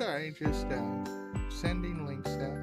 sorry, just sending links out.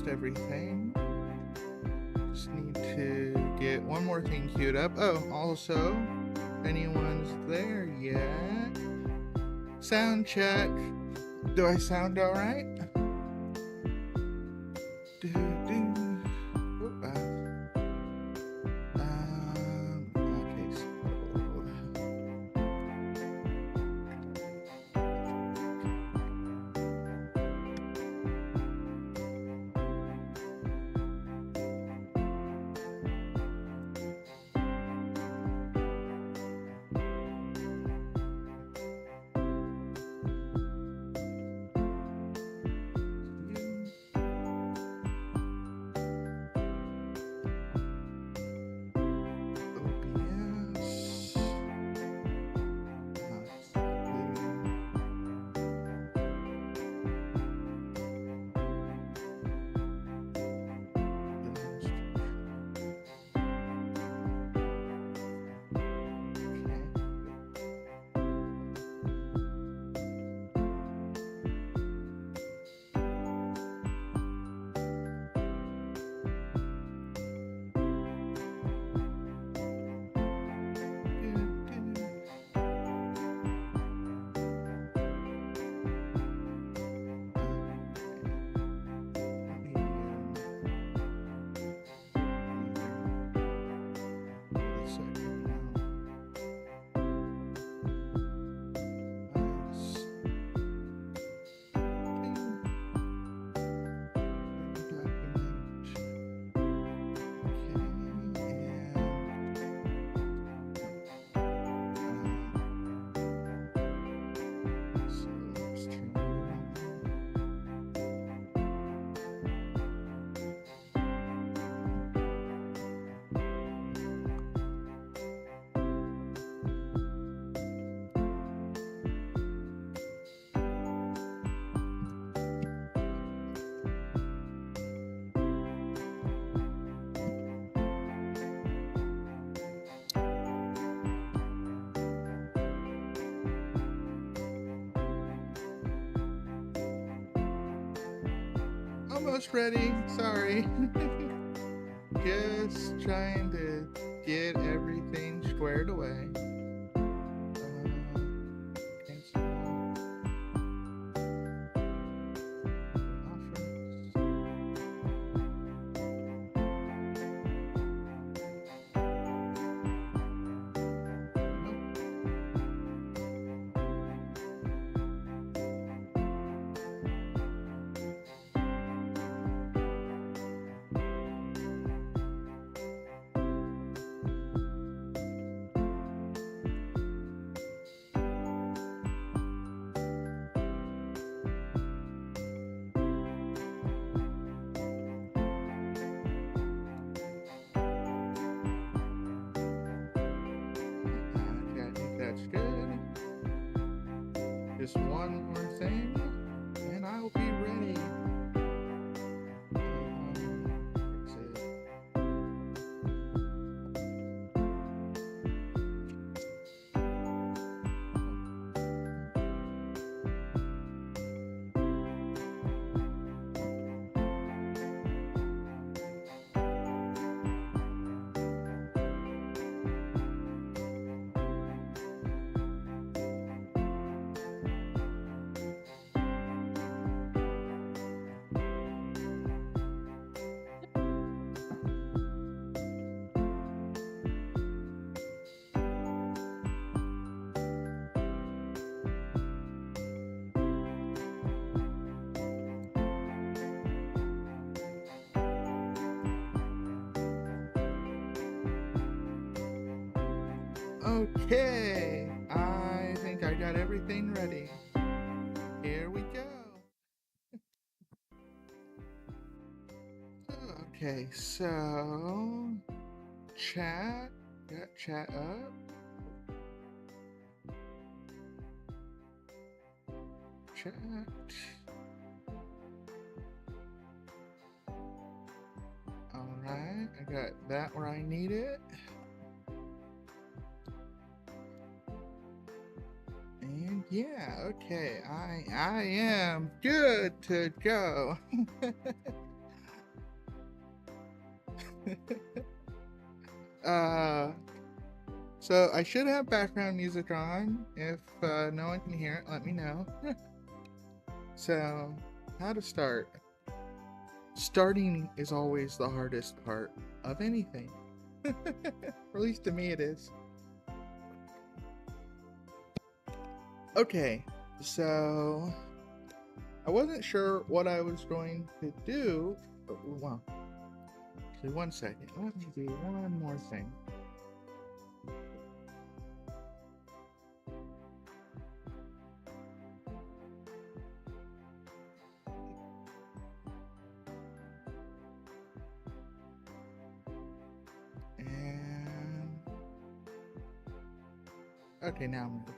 Everything. Just need to get one more thing queued up. Oh, also, if anyone's there yet, sound check. Do I sound all right? Almost ready. Sorry. Just trying to get everything squared away. just one more thing, and I'll be ready. Where's it? Okay, I think I got everything ready. Here we go. Okay, so chat, got chat up. Chat. Alright, I got that where I need it. And yeah, okay, I am good to go. So I should have background music on. If no one can hear it, let me know. So, how to start? Starting is always the hardest part of anything. Or at least to me it is. Okay, so I wasn't sure what I was going to do. Well, actually, one second. Let me do one more thing. And okay, now I'm ready.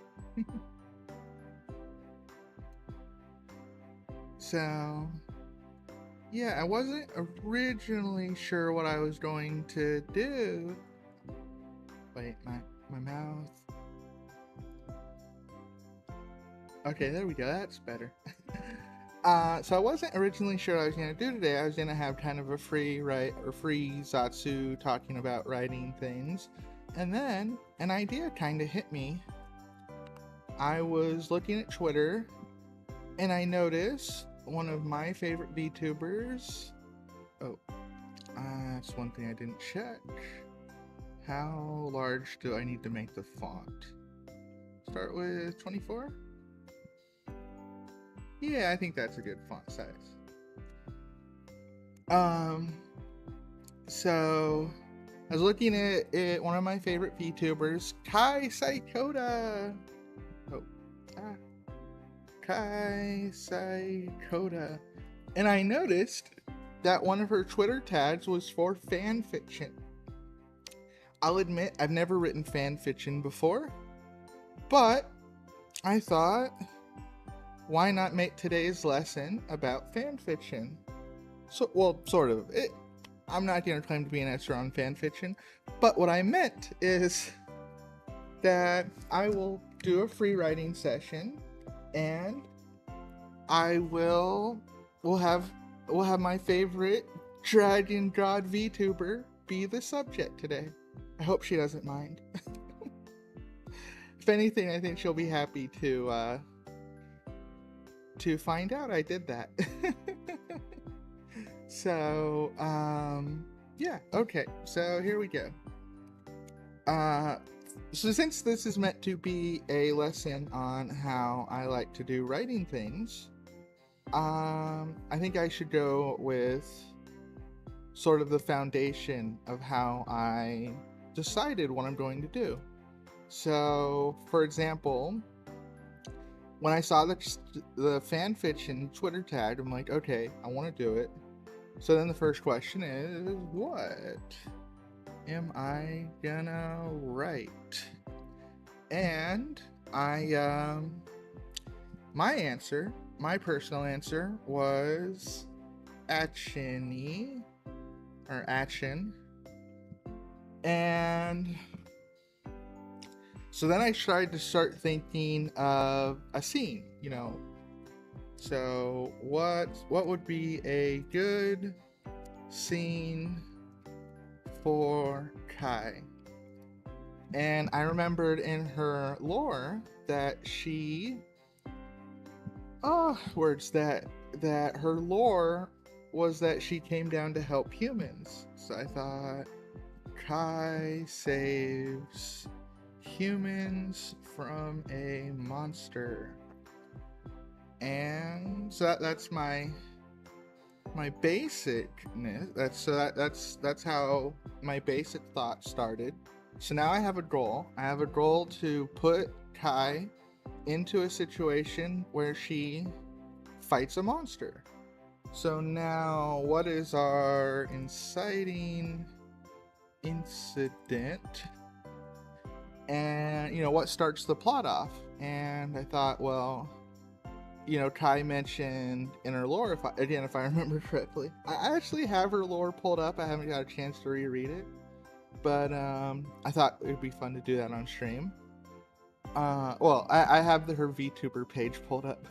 So, yeah, I wasn't originally sure what I was going to do. Wait, my mouth. Okay, there we go. That's better. So I wasn't originally sure what I was going to do today. I was going to have kind of a free Zatsu talking about writing things. And then an idea kind of hit me. I was looking at Twitter and I noticed one of my favorite VTubers. Oh, that's one thing I didn't check. How large do I need to make the font? Start with 24? Yeah, I think that's a good font size. So I was looking at one of my favorite VTubers, Kai Saikoda. Kai Saikoda. And I noticed that one of her Twitter tags was for fan fiction. I'll admit I've never written fan fiction before, but I thought, why not make today's lesson about fan fiction? So, well, sort of. I'm not going to claim to be an expert on fan fiction, but what I meant is that I will do a free writing session, and we'll have my favorite Dragon God VTuber be the subject today. I hope she doesn't mind. If anything, I think she'll be happy to find out I did that. So, yeah, okay, so here we go. So since this is meant to be a lesson on how I like to do writing things, I think I should go with sort of the foundation of how I decided what I'm going to do. So, for example, when I saw the fan fiction Twitter tag, I'm like, okay, I want to do it. So then the first question is, what am I gonna write? And I my answer, my personal answer, was Achini, or Achin. And so then I tried to start thinking of a scene, you know. So what would be a good scene for Kai? And I remembered in her lore that she that her lore was that she came down to help humans. So I thought Kai saves humans from a monster. And so that's my basicness. That's how my basic thought started. So now I have a goal. I have a goal to put Kai into a situation where she fights a monster. So now, what is our inciting incident? And, you know, what starts the plot off? And I thought, well, you know, Kai mentioned in her lore, if I remember correctly. I actually have her lore pulled up. I haven't got a chance to reread it. But I thought it would be fun to do that on stream. Well, I have her VTuber page pulled up.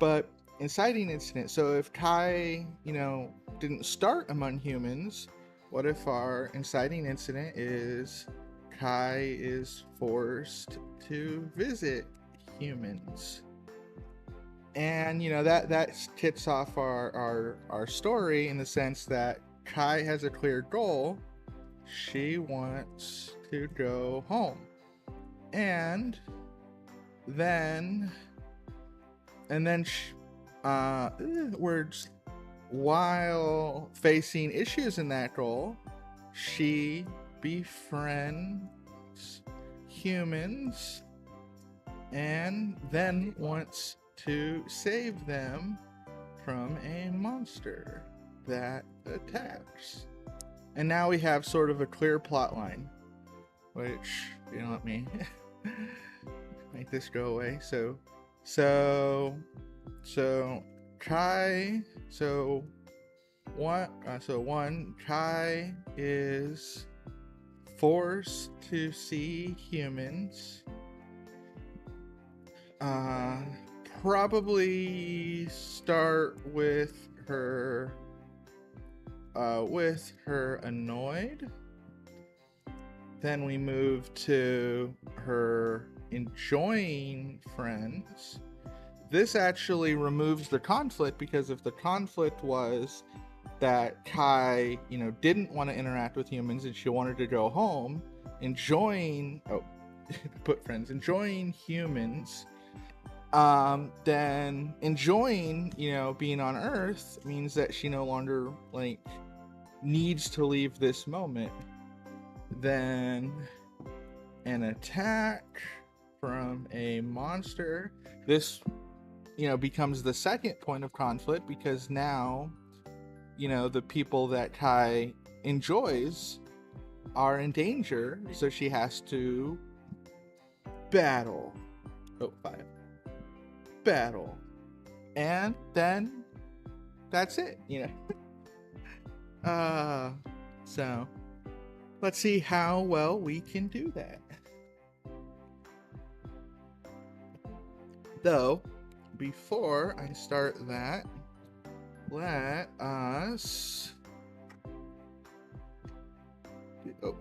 But inciting incident. So if Kai, you know, didn't start among humans, what if our inciting incident is Kai is forced to visit humans? And, you know, that kicks off our story in the sense that Kai has a clear goal. She wants to go home. And then while facing issues in that goal, she befriends humans and then wants to save them from a monster that attacks. And now we have sort of a clear plot line, which, you know, let me make this go away. So Kai, Kai is forced to see humans. Probably start with her annoyed. Then we move to her enjoying friends. This actually removes the conflict, because if the conflict was that Kai, you know, didn't want to interact with humans and she wanted to go home, enjoying humans, then enjoying, you know, being on Earth means that she no longer, like, needs to leave this moment. Then an attack from a monster. This, you know, becomes the second point of conflict, because now, you know, the people that Kai enjoys are in danger, so she has to battle. Battle. And then that's it, you know. So let's see how well we can do that. Though, before I start that, let us... Oh,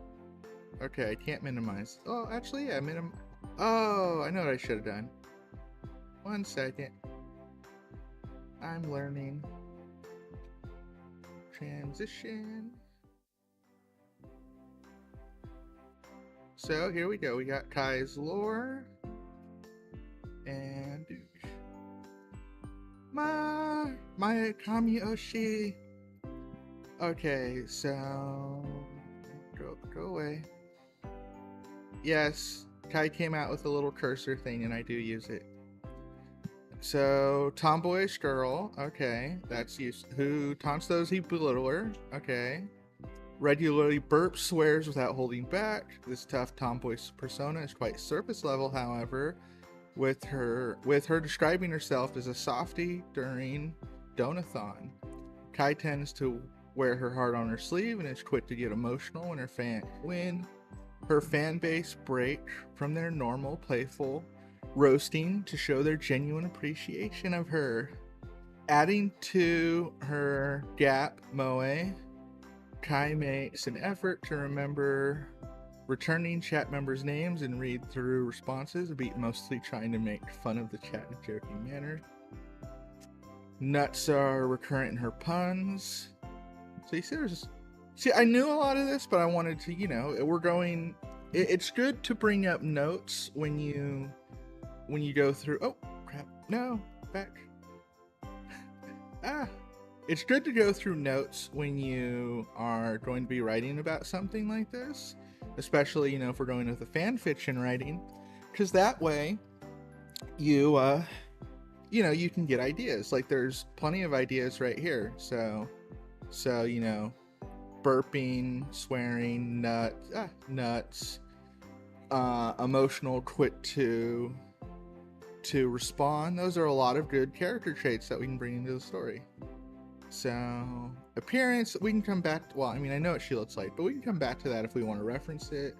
okay, I can't minimize. Oh, actually, yeah, Oh, I know what I should have done. 1 second. I'm learning. Transition. So here we go. We got Kai's lore. And my Kami Oshi. Okay, so go away. Yes, Kai came out with a little cursor thing, and I do use it. So tomboyish girl. Okay, that's used. Who taunts those who belittle her. Okay. Regularly burps, swears without holding back. This tough tomboy persona is quite surface level, however. with her describing herself as a softie during Donathon. Kai tends to wear her heart on her sleeve and is quick to get emotional when her fan base break from their normal playful roasting to show their genuine appreciation of her. Adding to her gap moe, Kai makes an effort to remember returning chat members' names and read through responses, mostly trying to make fun of the chat in a joking manner. Nuts are recurrent in her puns. So you see, I knew a lot of this, but I wanted to, it's good to bring up notes when you go through. Oh crap! No, back. It's good to go through notes when you are going to be writing about something like this, especially, if we're going with the fan fiction writing, because that way you can get ideas. Like, there's plenty of ideas right here. So burping, swearing, nuts, emotional, quick to respond. Those are a lot of good character traits that we can bring into the story. So, appearance, we can come back to, well, I mean, I know what she looks like, but we can come back to that if we want to reference it.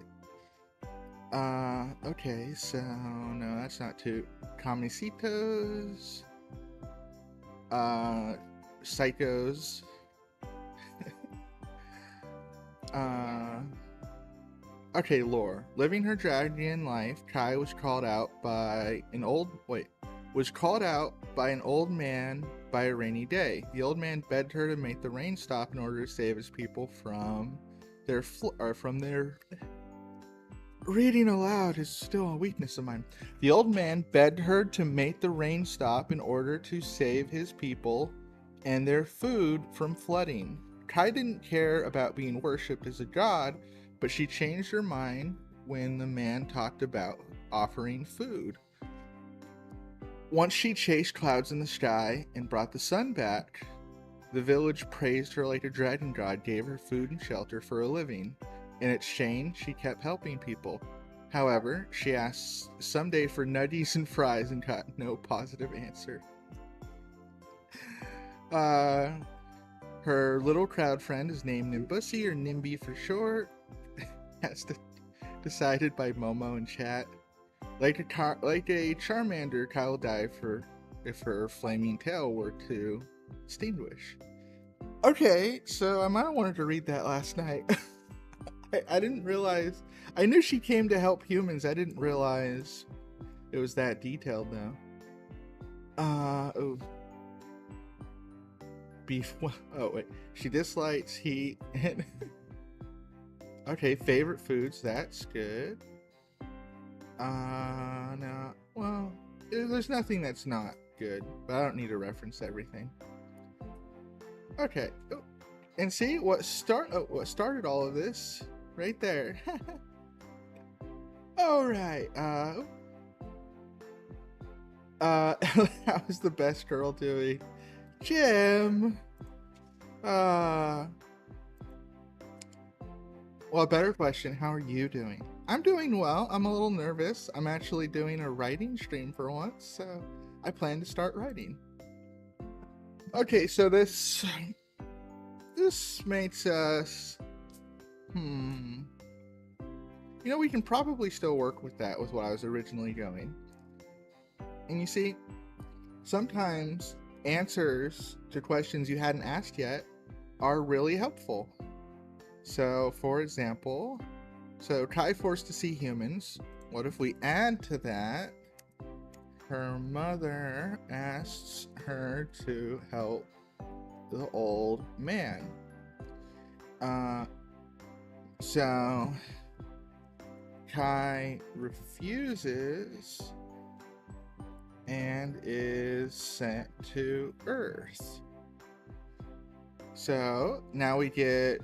Okay, so, no, that's not too. Kamicitos. Psychos. Okay, lore. Living her dragon life, Kai was called out by an old man by a rainy day. The old man begged her to make the rain stop in order to save his people from their reading aloud is still a weakness of mine. The old man begged her to make the rain stop in order to save his people and their food from flooding. Kai didn't care about being worshipped as a god, but she changed her mind when the man talked about offering food. Once she chased clouds in the sky and brought the sun back, the village praised her like a dragon god gave her food and shelter for a living. In exchange, she kept helping people. However, she asked someday for nuggies and fries and got no positive answer. Her little crowd friend is named Nimbusi, or Nimby for short, as decided by Momo in chat. Like a Charmander, Kai will die if her flaming tail were to extinguish. Okay, so I might have wanted to read that last night. I didn't realize. I knew she came to help humans. I didn't realize it was that detailed, though. Beef. Oh wait, she dislikes heat. Okay, favorite foods. That's good. No. Well, there's nothing that's not good, but I don't need to reference everything. Okay. Oh, and see what started all of this right there. All right. How's the best girl doing? Jim. Well, a better question. How are you doing? I'm doing well. I'm a little nervous. I'm actually doing a writing stream for once, so I plan to start writing. Okay, so this makes us we can probably still work with that, with what I was originally going. And you see, sometimes answers to questions you hadn't asked yet are really helpful. So, for example, Kai forced to see humans. What if we add to that, her mother asks her to help the old man. So Kai refuses and is sent to Earth. So now we get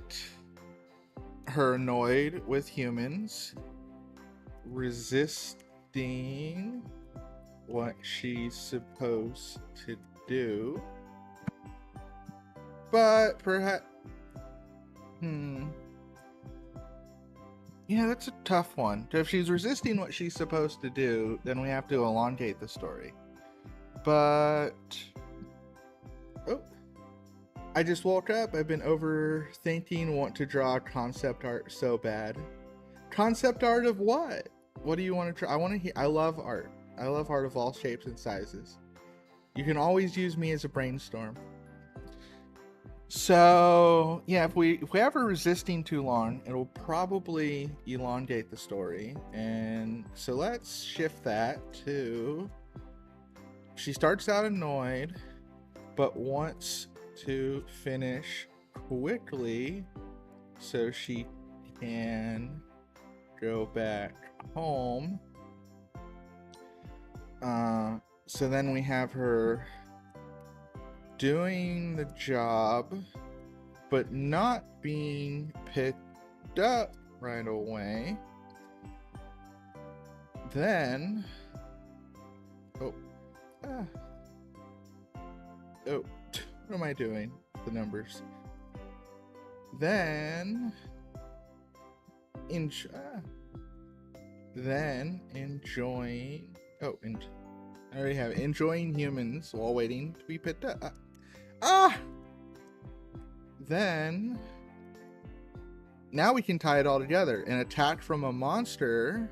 her annoyed with humans, resisting what she's supposed to do, but perhaps Yeah, that's a tough one. If she's resisting what she's supposed to do, then we have to elongate the story. But... oh. I just woke up. I've been overthinking, want to draw concept art so bad. Concept art of what? What do you want to try? I love art. I love art of all shapes and sizes. You can always use me as a brainstorm. So yeah, if we have her resisting too long, it'll probably elongate the story. And so let's shift that to, she starts out annoyed, but wants to finish quickly so she can go back home. So then we have her doing the job, but not being picked up right away. Then, what am I doing? The numbers. Then, enjoying. I already have enjoying humans while waiting to be picked up. Then, now we can tie it all together. An attack from a monster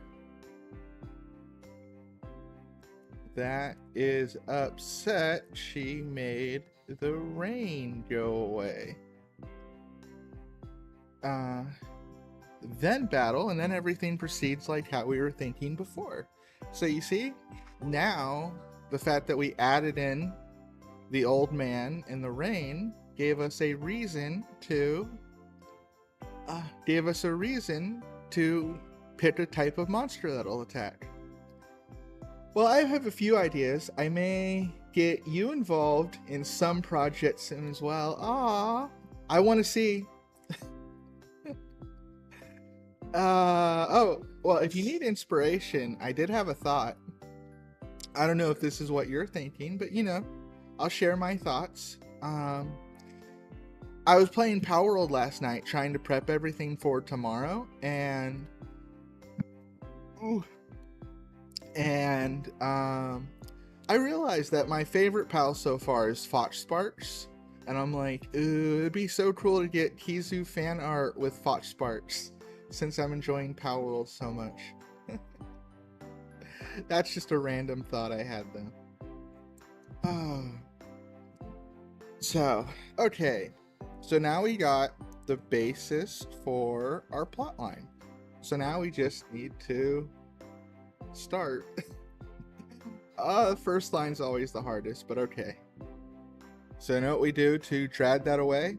that is upset she made the rain go away. Then battle, and then everything proceeds like how we were thinking before. So you see, now the fact that we added in the old man and the rain gave us a reason to pick a type of monster that'll attack. Well, I have a few ideas. I may get you involved in some projects soon as well. I want to see. Well, if you need inspiration, I did have a thought. I don't know if this is what you're thinking, but I'll share my thoughts. I was playing Power World last night, trying to prep everything for tomorrow, and I realized that my favorite pal so far is Fox Sparks, and I'm like, it'd be so cool to get Kizu fan art with Fox Sparks, since I'm enjoying Power World so much. That's just a random thought I had though. So, okay. So now we got the basis for our plot line. So now we just need to start. The first line's always the hardest, but okay. So you know what we do to drag that away?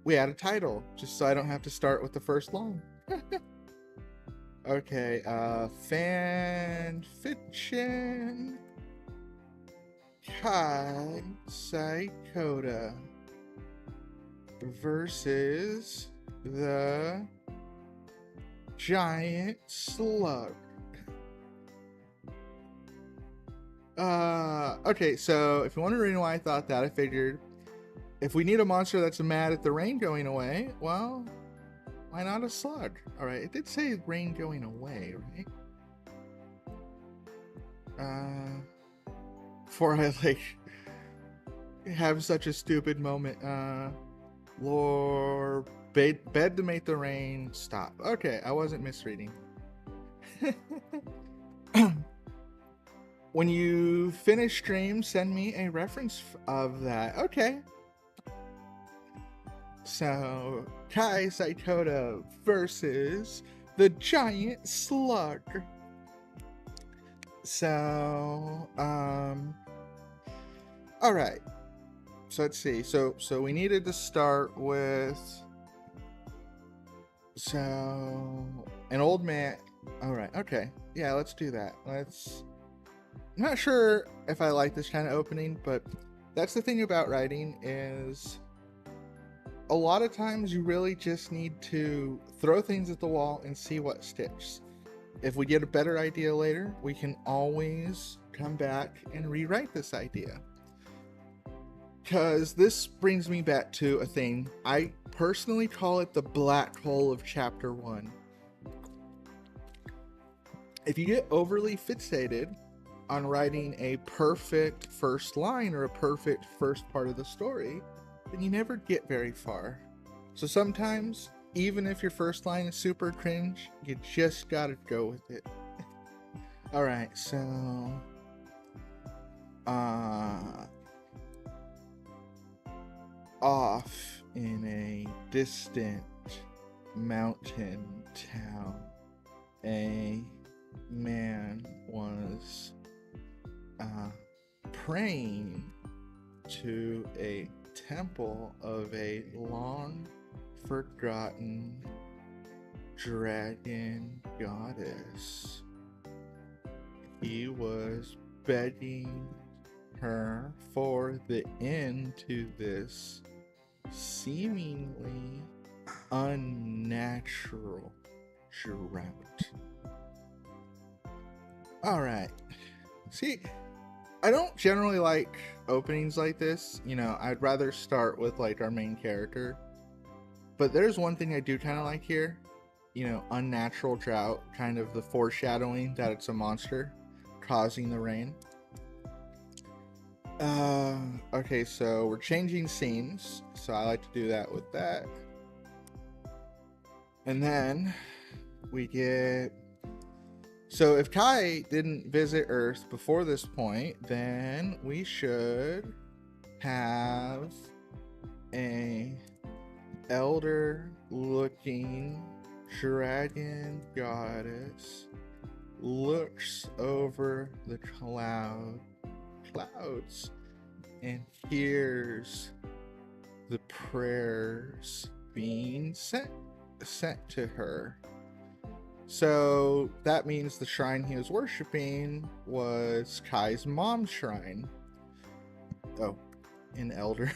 We add a title, just so I don't have to start with the first line. Okay, fan fiction Kai Saikoda versus the giant slug. Okay, so if you're wondering why I thought that, I figured if we need a monster that's mad at the rain going away, well, why not a slug? Alright, it did say rain going away, right? Before I, have such a stupid moment. Lord, bed to make the rain stop. Okay, I wasn't misreading. When you finish stream, send me a reference of that. Okay. So, Kai Saikoda versus the giant slug. So, alright. So let's see. So we needed to start with, an old man. Alright, okay. Yeah, let's do that. I'm not sure if I like this kind of opening, but that's the thing about writing is a lot of times you really just need to throw things at the wall and see what sticks. If we get a better idea later, we can always come back and rewrite this idea. Because this brings me back to a thing I personally call it the black hole of chapter 1. If you get overly fixated on writing a perfect first line or a perfect first part of the story, then you never get very far. So sometimes, even if your first line is super cringe, you just gotta go with it. Alright, so... off in a distant mountain town, a man was praying to a temple of a long forgotten dragon goddess. He was begging her for the end to this seemingly unnatural drought. Alright. See, I don't generally like openings like this. You know, I'd rather start with like our main character. But there's one thing I do kind of like here. You know, unnatural drought, kind of the foreshadowing that it's a monster causing the rain. Okay, so we're changing scenes, so I like to do that with that. And then we get... So if Kai didn't visit Earth before this point, then we should have a elder looking dragon goddess looks over the clouds and hears the prayers being sent to her. So that means the shrine he was worshiping was Kai's mom's shrine. Oh, an elder.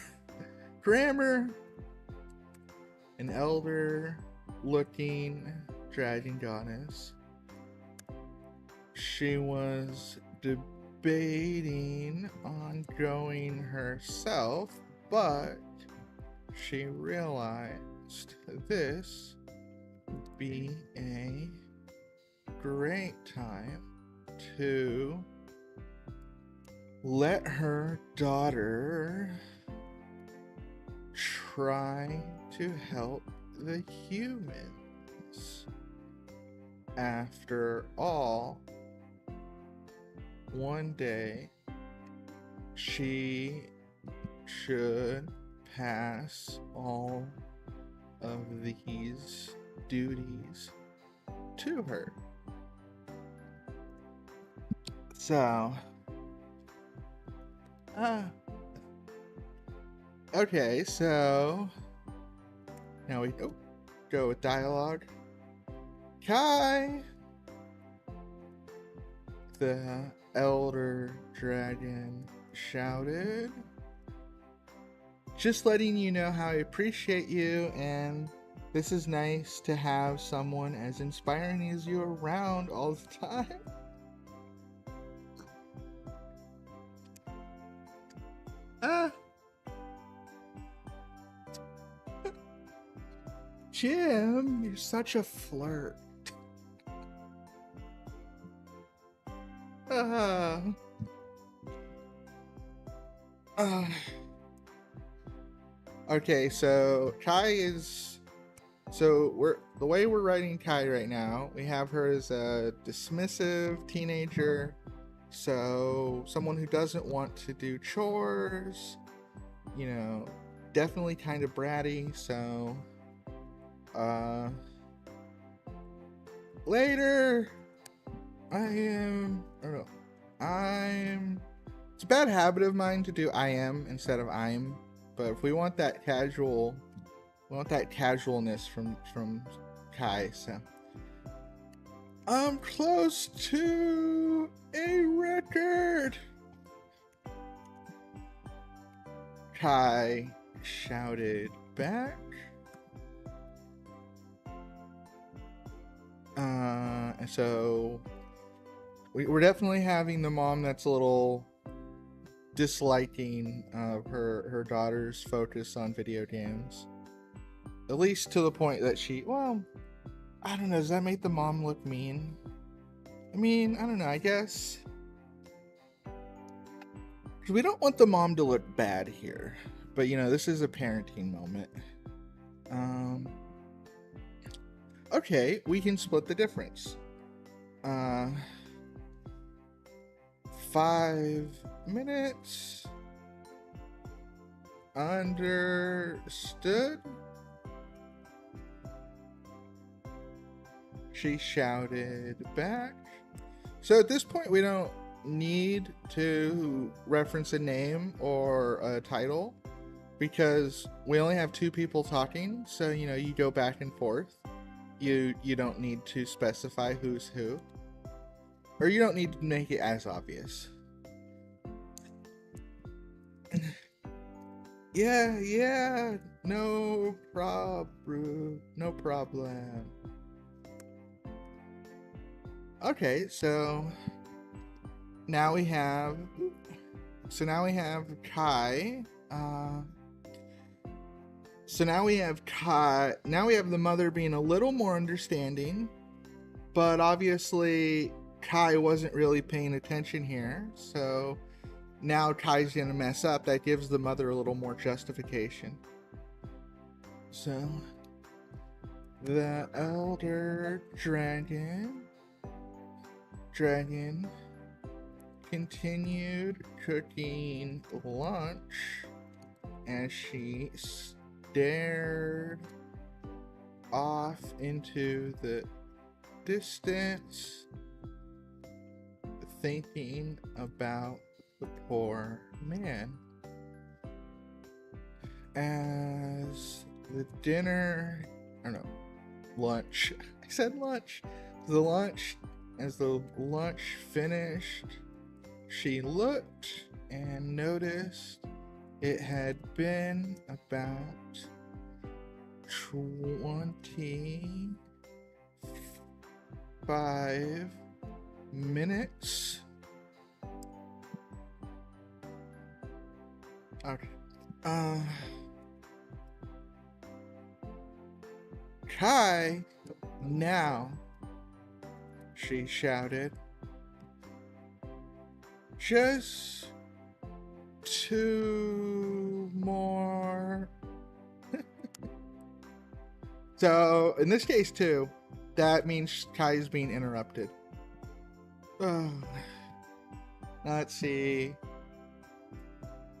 Grammar. An elder looking dragon goddess. She was debating on going herself, but she realized this would be a great time to let her daughter try to help the humans. After all, one day she should pass all of these duties to her. So, okay, so now we go with dialogue. Kai, the elder dragon shouted, just letting you know how I appreciate you, and this is nice to have someone as inspiring as you around all the time. Jim, you're such a flirt. Okay, so Kai is... So the way we're writing Kai right now, we have her as a dismissive teenager. So someone who doesn't want to do chores, you know, definitely kind of bratty. So later it's a bad habit of mine to do I am instead of I'm, but if we want that casualness from Kai, so I'm close to a record, Kai shouted back. And so we're definitely having the mom that's a little disliking of her daughter's focus on video games. At least to the point that she, well, I don't know, does that make the mom look mean? I mean, I don't know, I guess. Because we don't want the mom to look bad here. But, you know, this is a parenting moment. Okay, we can split the difference. 5 minutes. Understood? She shouted back. So at this point, we don't need to reference a name or a title because we only have 2 people talking. So, you know, you go back and forth. You don't need to specify who's who. Or you don't need to make it as obvious. Yeah, no problem. Okay, so now we have Kai. Now we have the mother being a little more understanding, but obviously Kai wasn't really paying attention here, so now Kai's gonna mess up. That gives the mother a little more justification. So the elder dragon continued cooking lunch as she stared off into the distance, thinking about the poor man. As the lunch. I said lunch. As the lunch finished, she looked and noticed it had been about 25 minutes. Okay. Kai, now, she shouted. Just 2 more. So, in this case, too, that means Kai is being interrupted. Let's see.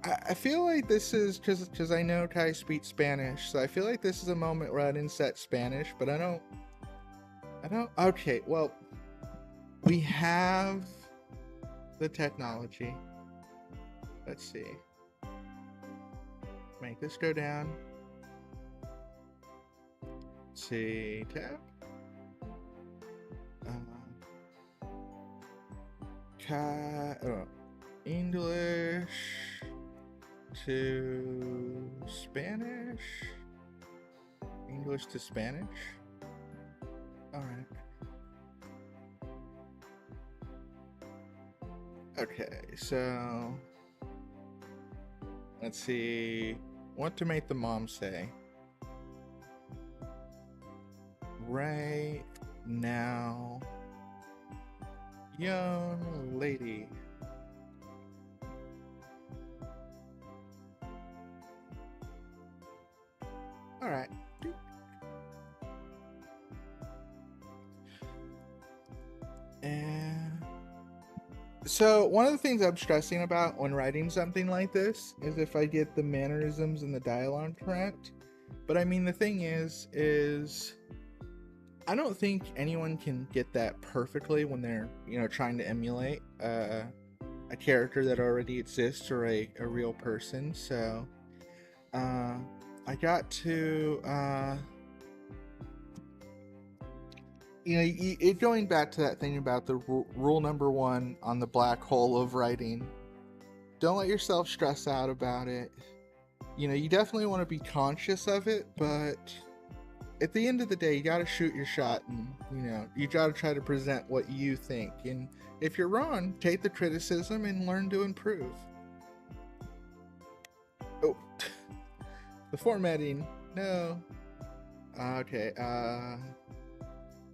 I feel like this is because I know Kai speaks Spanish, so I feel like this is a moment where I'd insert Spanish, but I don't. Okay, well, we have the technology. Let's see. Make this go down. Let's see, tab. English to Spanish. English to Spanish. All right. Okay, so let's see what to make the mom say. Right now, young lady. All right. And so one of the things I'm stressing about when writing something like this is if I get the mannerisms and the dialogue correct. But I mean, the thing is I don't think anyone can get that perfectly when they're, trying to emulate a character that already exists or a real person. So I got to going back to that thing about the rule number 1 on the black hole of writing. Don't let yourself stress out about it. You definitely want to be conscious of it, but at the end of the day, you got to shoot your shot, and you got to try to present what you think. And if you're wrong, take the criticism and learn to improve. Oh, the formatting. No. Okay,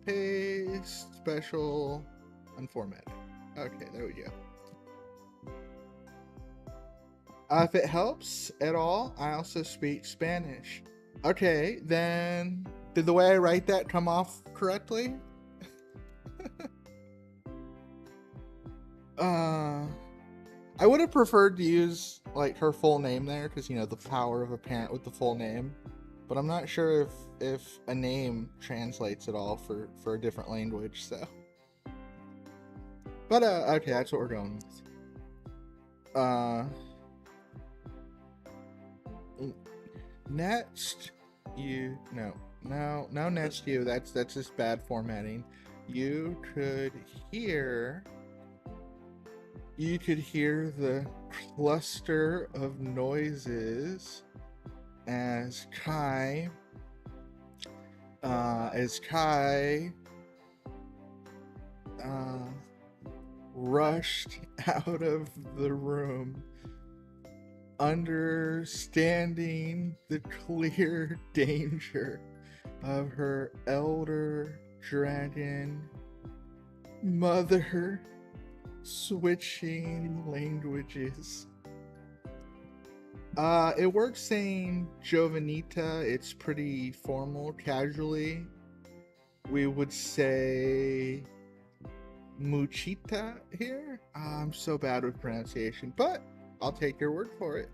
paste, special, unformatted. Okay, there we go. If it helps at all, I also speak Spanish. Okay, then did the way I write that come off correctly? I would have preferred to use like her full name there because you know the power of a parent with the full name, but I'm not sure if a name translates at all for a different language. So, but okay, that's what we're going with. Next, you no next you. That's just bad formatting. You could hear the cluster of noises as Kai rushed out of the room, understanding the clear danger of her elder dragon mother switching languages. It works saying Jovanita. It's pretty formal. Casually, we would say Muchita here. I'm so bad with pronunciation, but I'll take your word for it.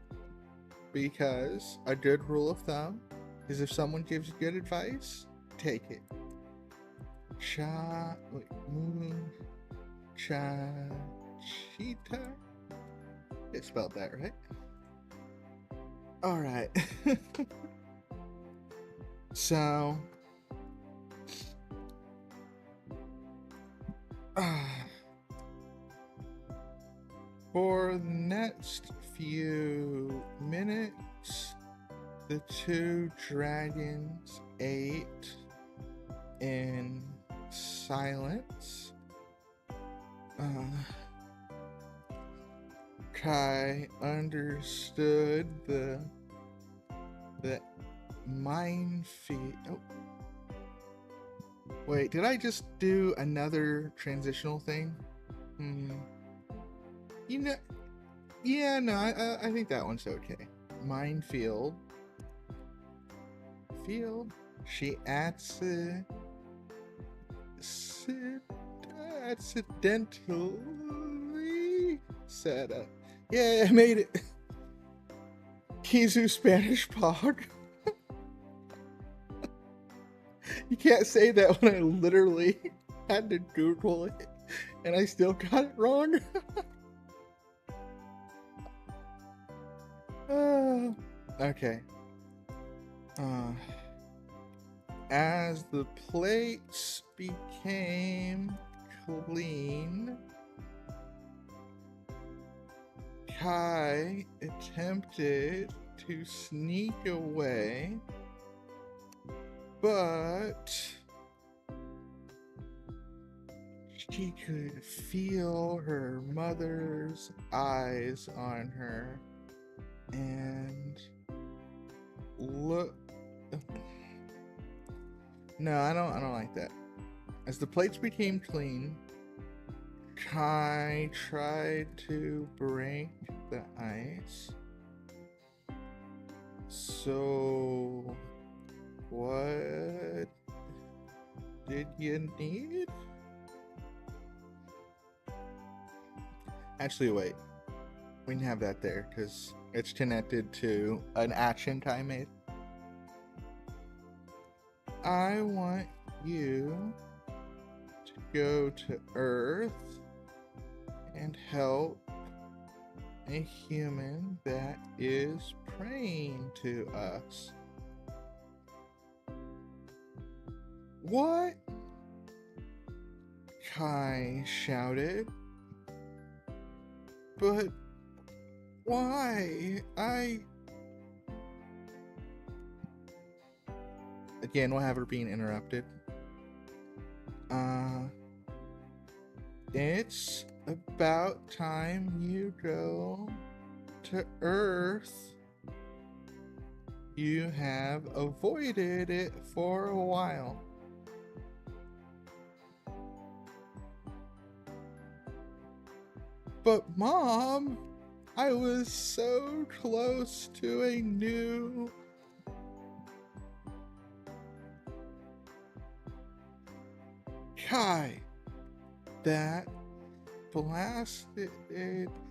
Because a good rule of thumb is if someone gives you good advice, take it. Chachita. It spelled that right. All right. So, for the next few minutes, the two dragons ate in silence. Kai understood the minefield. Oh. Wait, did I just do another transitional thing? You know, yeah, no, I think that one's okay. Minefield. Field. She accidentally set up. Yeah, I made it. Kizu Spanish Pog. You can't say that when I literally had to Google it and I still got it wrong. Okay. As the plates became clean, Kai attempted to sneak away, but she could feel her mother's eyes on her and look. No, I don't like that. As the plates became clean, Kai tried to break the ice. So, what did you need? Actually, wait. We can have that there because it's connected to an action Kai made. I want you to go to Earth and help a human that is praying to us. What? Kai shouted. But why? Again, we'll have her being interrupted. It's about time you go to Earth. you have avoided it for a while. But Mom, I was so close to a new... Kai, that blasted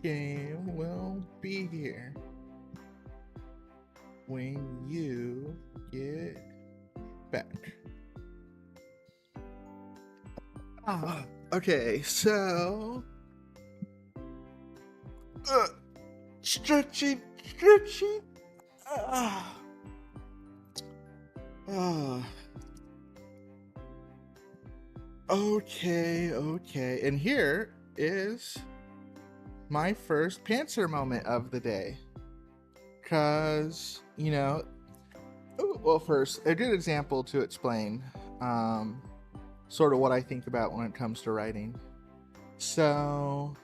game will be here when you get back. Okay, so stretching. Okay. And here is my first pantser moment of the day. Cause, you know, well, first, a good example to explain sort of what I think about when it comes to writing. So,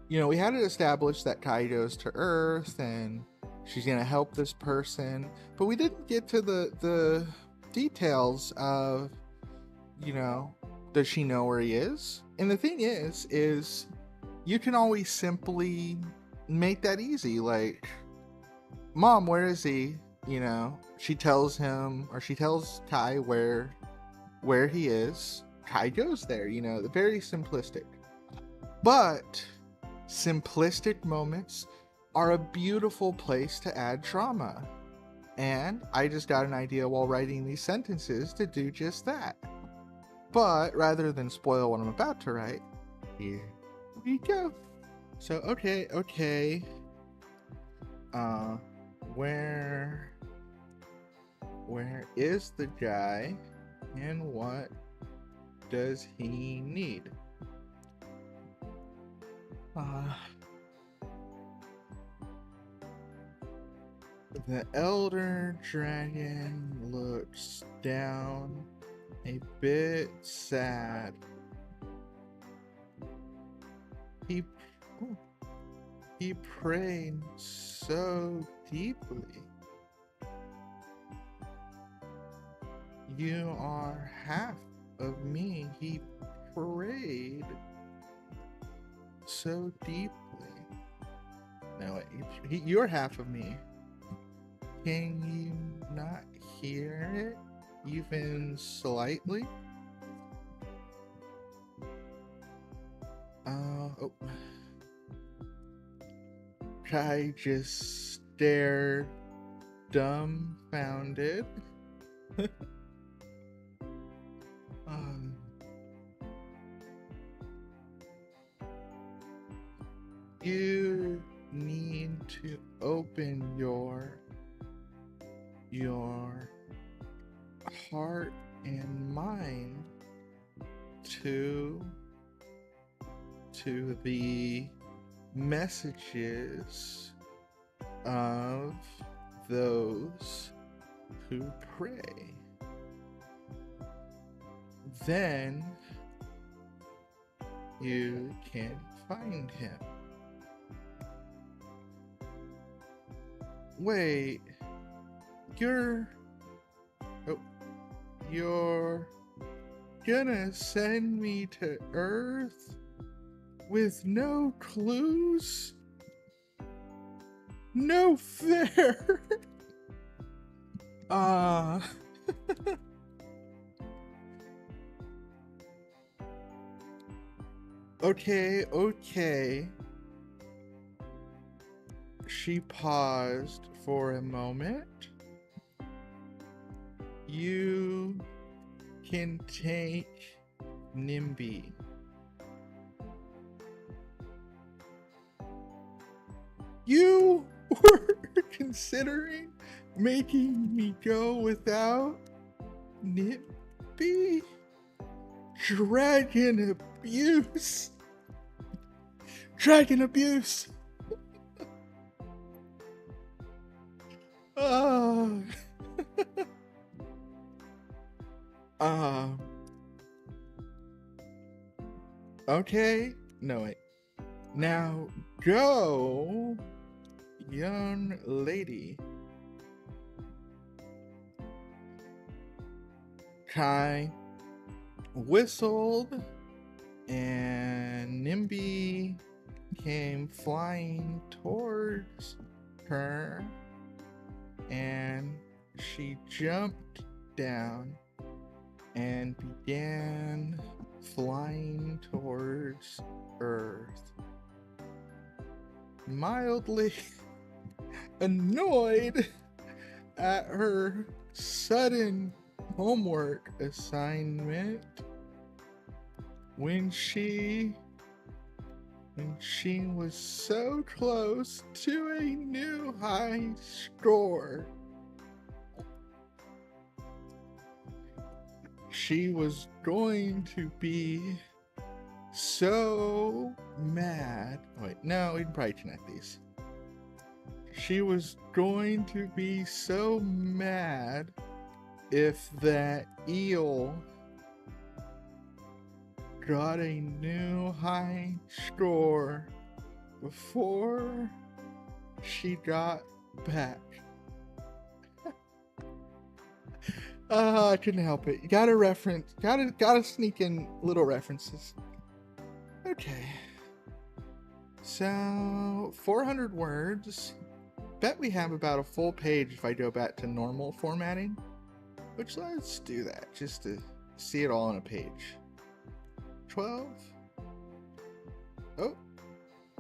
you know, we had it established that Kai goes to Earth and she's gonna help this person, but we didn't get to the details of, you know, does she know where he is? And the thing is you can always simply make that easy. Like, Mom, where is he? You know, she tells him, or she tells Kai where he is. Kai goes there, you know, very simplistic. But simplistic moments are a beautiful place to add drama. And I just got an idea while writing these sentences to do just that. But rather than spoil what I'm about to write, here we go. So, okay. Where is the guy and what does he need? The elder dragon looks down, a bit sad. He prayed so deeply. You are half of me. He prayed so deeply. No, wait, you're half of me. Can you not hear it, even slightly? Oh. Kai just stared, dumbfounded. You need to open your heart and mind to the messages of those who pray. Then you can find him. Wait, you're gonna send me to Earth with no clues? No fair. Okay. She paused for a moment. You can take NIMBY. You were considering making me go without NIMBY? Dragon abuse. Okay. No, wait. Now go, young lady. Kai whistled, and Nimby came flying towards her, and she jumped down and began flying towards Earth. Mildly annoyed at her sudden homework assignment, when she was so close to a new high score, she was going to be so mad. Wait, no, we can probably connect these. She was going to be so mad if that eel got a new high score before she got back. I couldn't help it. You gotta reference, gotta sneak in little references. Okay. So, 400 words. Bet we have about a full page if I go back to normal formatting. Which, let's do that, just to see it all on a page. 12. Oh,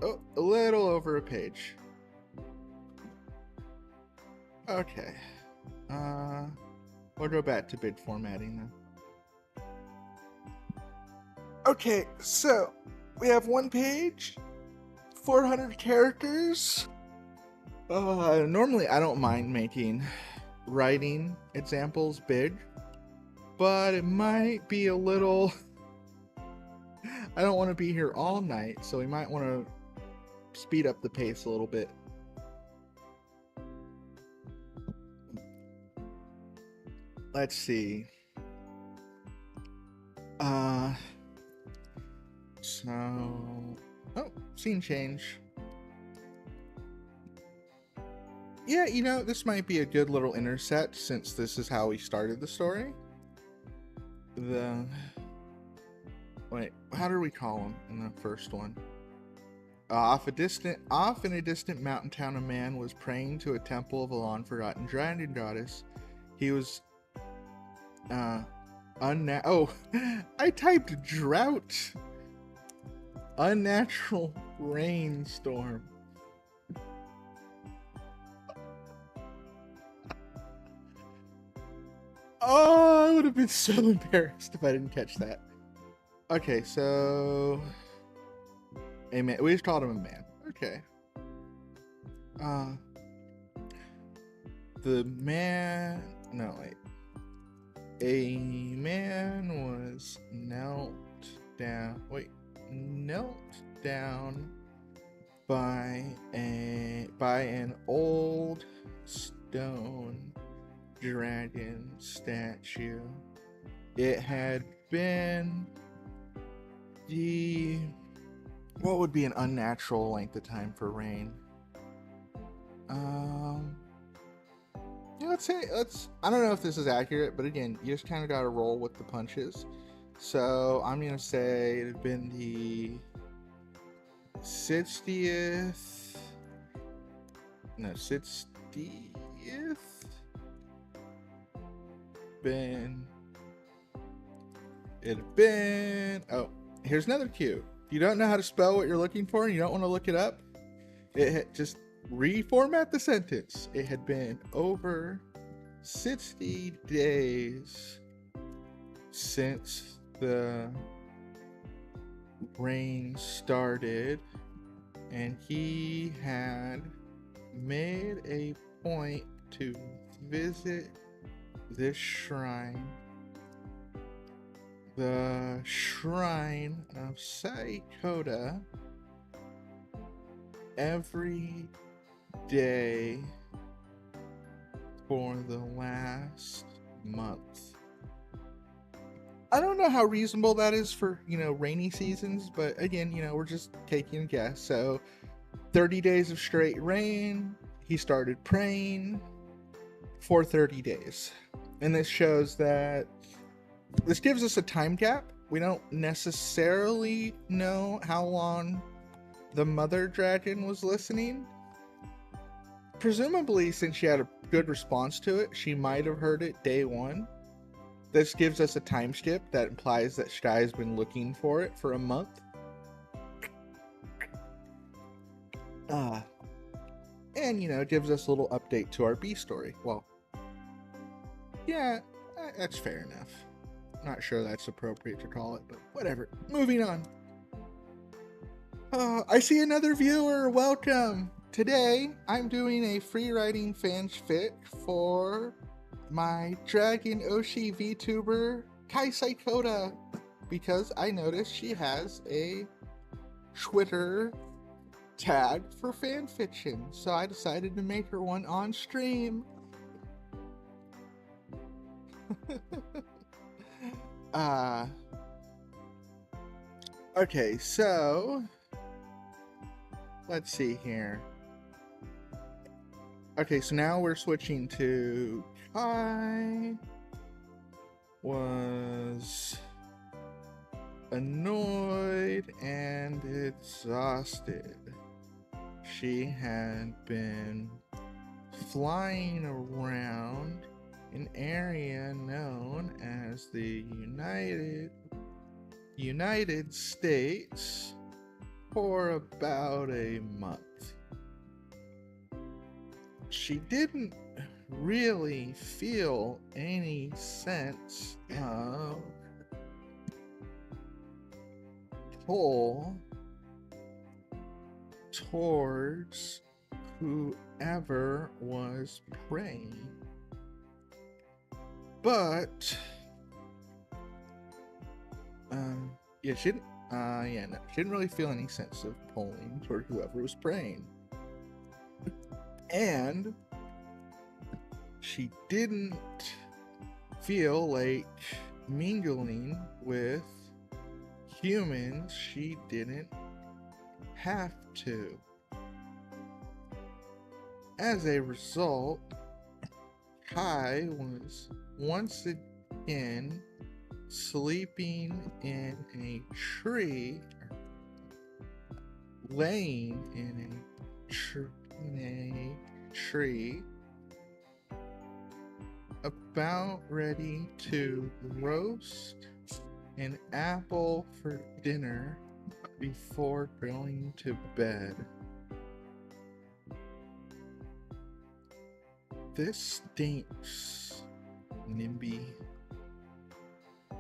a little over a page. Okay. We'll go back to big formatting now. Okay, so we have one page, 400 characters. Normally I don't mind making writing examples big, but it might be a little... I don't want to be here all night, so we might want to speed up the pace a little bit. Let's see. Scene change. Yeah, you know, this might be a good little intercept since this is how we started the story. Wait, how do we call him in the first one? Off in a distant mountain town, a man was praying to a temple of a long-forgotten dragon goddess. He was, I typed drought. Unnatural rainstorm. Oh, I would have been so embarrassed if I didn't catch that. Okay, so... a man. We just called him a man. Okay. The man... No, wait. A man was knelt down by an old stone dragon statue. It had been what would be an unnatural length of time for rain? Yeah, I don't know if this is accurate, but again, you just kind of got to roll with the punches. So I'm gonna say it had been the 60th. Oh, here's another cue. If you don't know how to spell what you're looking for and you don't want to look it up, just reformat the sentence. It had been over 60 days since the rain started, and he had made a point to visit this shrine, the Shrine of Saikoda, every day for the last month. I don't know how reasonable that is for, rainy seasons, but again, we're just taking a guess. So 30 days of straight rain, he started praying for 30 days. And this shows that This gives us a time gap. We don't necessarily know how long the mother dragon was listening. Presumably, since she had a good response to it, she might have heard it day one. This gives us a time skip that implies that Sky's been looking for it for a month. And, you know, it gives us a little update to our B story. Well, yeah, that's fair enough. Not sure that's appropriate to call it, but whatever. Moving on. I see another viewer. Welcome. Today, I'm doing a free writing fanfic for my Dragon Oshi VTuber, Kai Saikota, because I noticed she has a Twitter tag for fanfiction, so I decided to make her one on stream. Okay, so let's see here. Okay, so now we're switching to Kai was annoyed and exhausted. She had been flying around an area known as the United States for about a month. She didn't really feel any sense of pull towards whoever was praying. But yeah, she didn't really feel any sense of pulling toward whoever was praying. And she didn't feel like mingling with humans she didn't have to. As a result, Kai was once again sleeping in a tree, laying in a tree, about ready to roast an apple for dinner before going to bed. This stinks, NIMBY.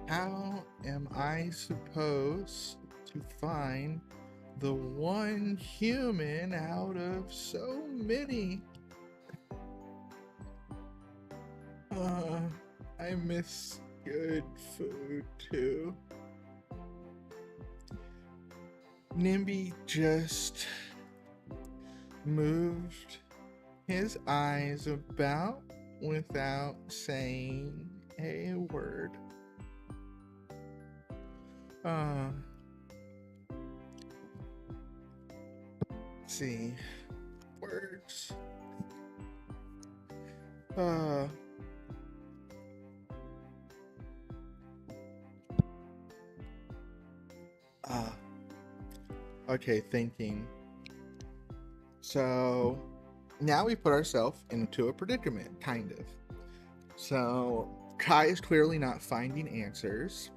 How am I supposed to find the one human out of so many? I miss good food too. NIMBY just moved his eyes about without saying a word. Let's see. Words. Okay, thinking. So now we put ourselves into a predicament, kind of. So Kai is clearly not finding answers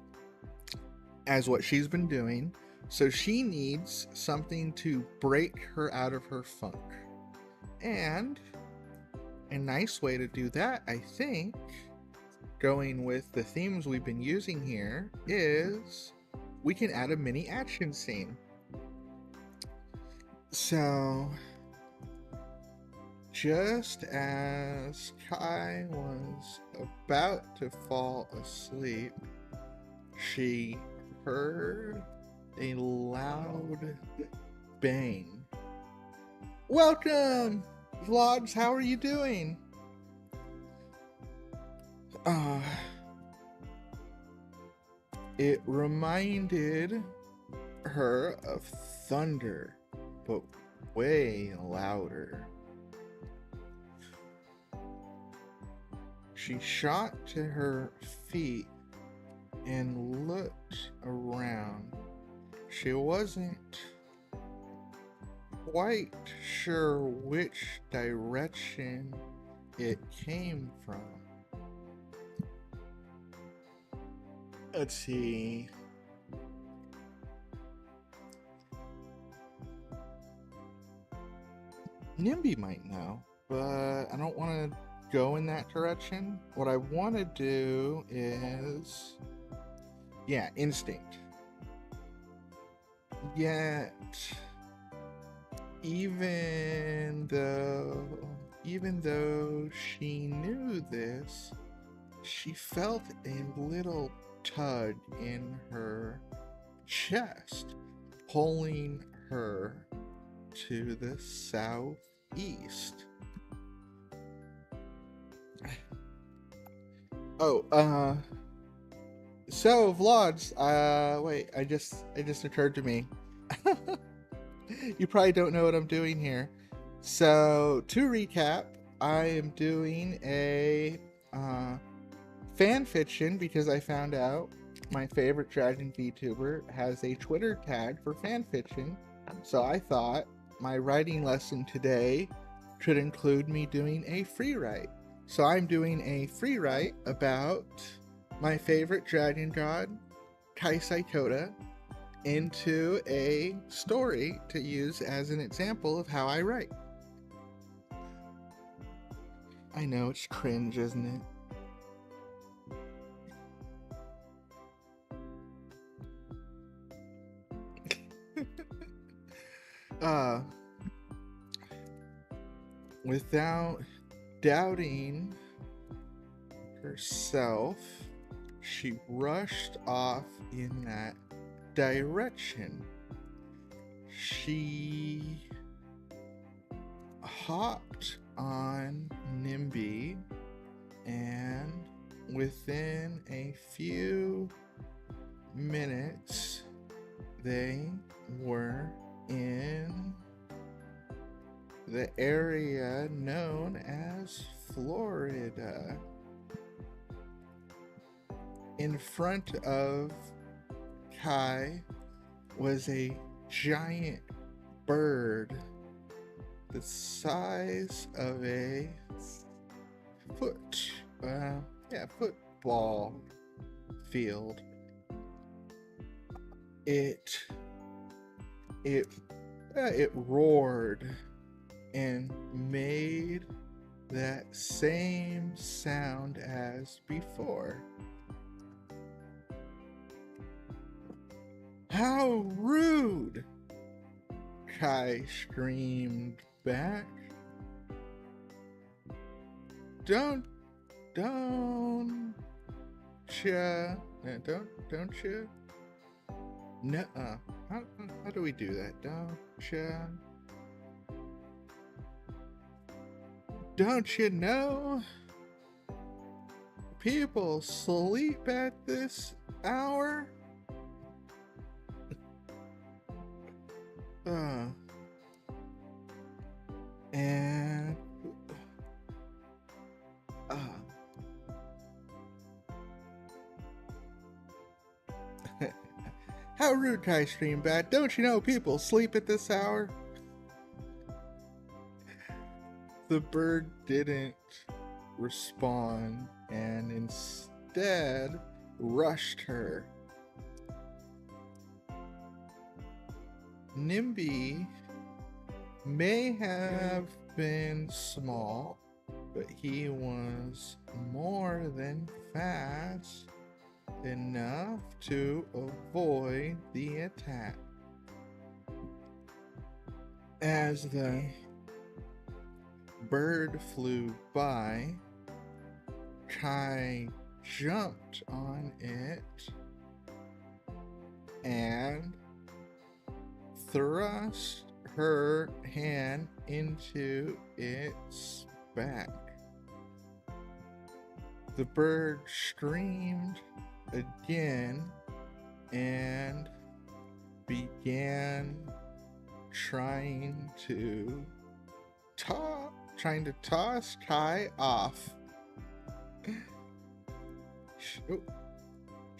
as what she's been doing, so she needs something to break her out of her funk. And a nice way to do that, I think, going with the themes we've been using here, is we can add a mini action scene. So just as Kai was about to fall asleep, she heard a loud bang. Welcome, vlogs. How are you doing? It reminded her of thunder, but way louder. She shot to her feet and looked around. She wasn't quite sure which direction it came from. Let's see. Nimby might know, but I don't want to go in that direction. What I want to do is, yeah, instinct. Yet, even though she knew this, she felt a little tug in her chest, pulling her to the southeast. Oh, so vlogs, wait, I just occurred to me. You probably don't know what I'm doing here. So, to recap, I am doing a fan fiction because I found out my favorite Dragon VTuber has a Twitter tag for fan fiction. So I thought my writing lesson today should include me doing a free write. So I'm doing a free write about my favorite dragon god, Kaisai Koda, into a story to use as an example of how I write. I know, it's cringe, isn't it? Without doubting herself, she rushed off in that direction. She hopped on Nimby, and within a few minutes, they were in the area known as Florida. In front of Kai was a giant bird the size of a football field. It roared and made that same sound as before. How rude! Kai screamed back. Don't ya? Don't ya? Nuh-uh. How do we do that? Don't you know? People sleep at this hour? And how rude, Kai screamed back. Don't you know people sleep at this hour? The bird didn't respond and instead rushed her. Nimby may have been small, but he was more than fast enough to avoid the attack. As the bird flew by, Kai jumped on it and thrust her hand into its back. The bird screamed again and began trying to toss Kai off.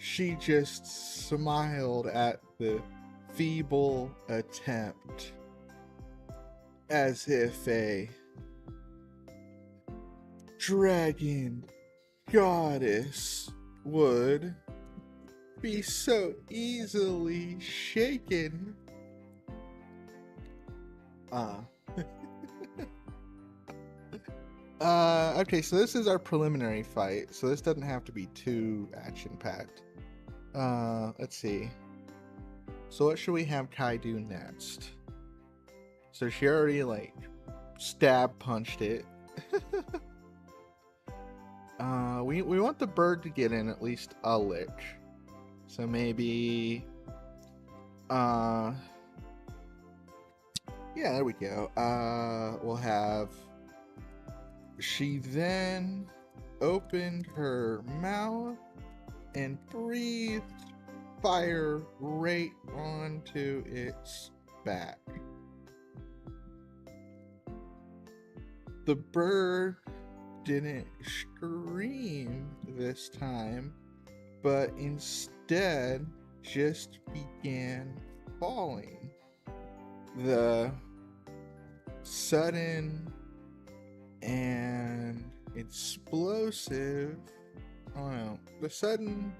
she just smiled at the feeble attempt, as if a dragon goddess would be so easily shaken. Okay, so this is our preliminary fight, so this doesn't have to be too action-packed. Let's see. So what should we have Kai do next? So she already, like, stab punched it. We want the bird to get in at least a lick. So maybe, yeah, there we go. We'll have, she then opened her mouth and breathed fire right onto its back. The bird didn't scream this time, but instead just began falling. The sudden and explosive, the sudden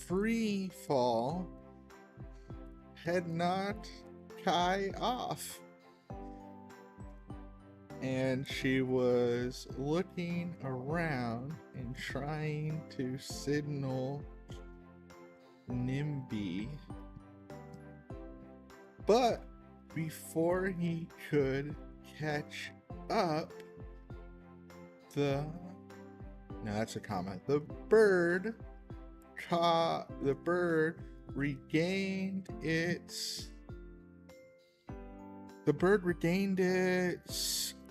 free fall had knocked Kai off, and she was looking around and trying to signal Nimby, but before he could catch up, that's a comma. The bird regained its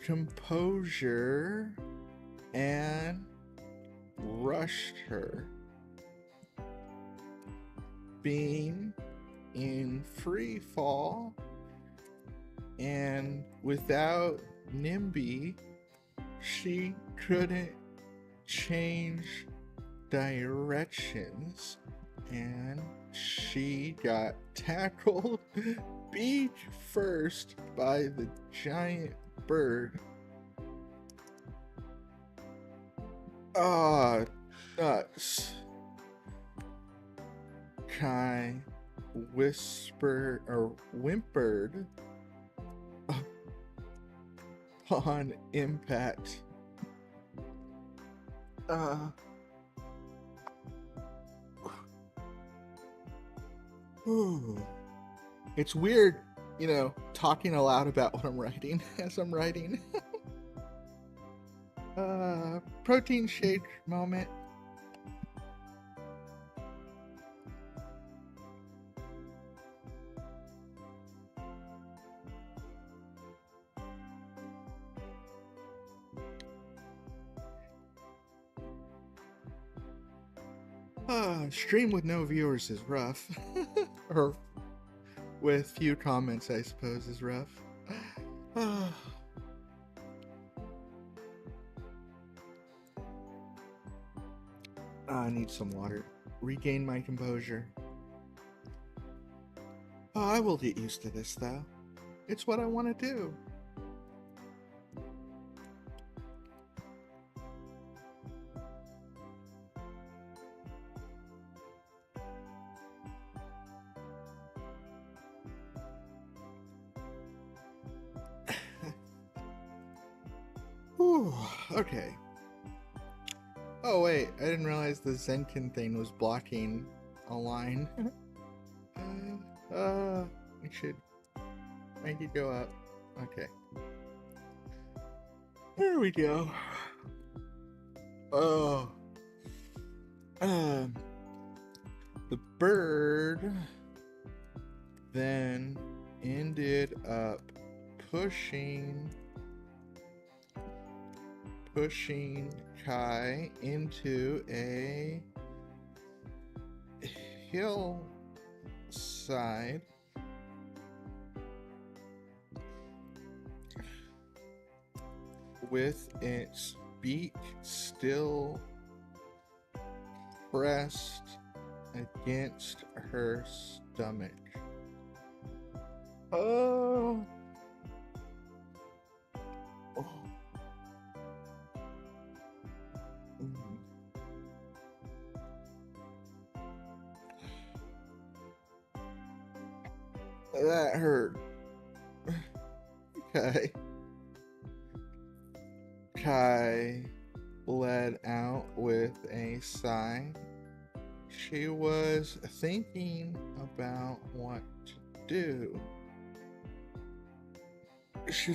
composure and rushed her. Being in free fall and without Nimby, she couldn't change directions, and she got tackled beak first by the giant bird. Ah, nuts. Kai whimpered upon impact. It's weird, talking aloud about what I'm writing as I'm writing. Protein shake moment. Stream with no viewers is rough. Or with few comments, I suppose, is rough. I need some water. Regain my composure. I will get used to this, though. It's what I want to do. Okay. Oh wait, I didn't realize the Zenkin thing was blocking a line. We should make it go up. Okay. There we go. Oh. The bird then ended up pushing Kai into a hillside with its beak still pressed against her stomach. Oh. Oh. That hurt. Okay. Kai let out with a sigh. She was thinking about what to do. She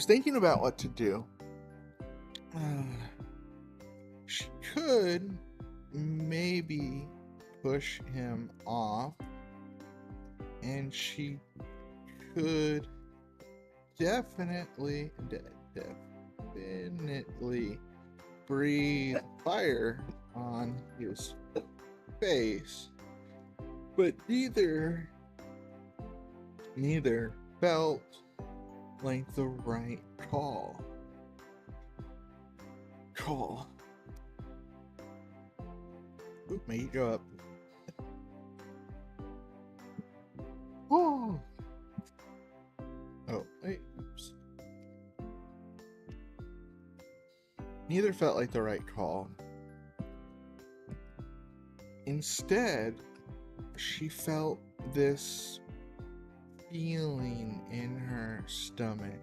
could maybe push him off, and she could definitely breathe fire on his face, but neither felt like the right call. Oop, may you go up. Oh, wait, oops. Neither felt like the right call. Instead, she felt this feeling in her stomach,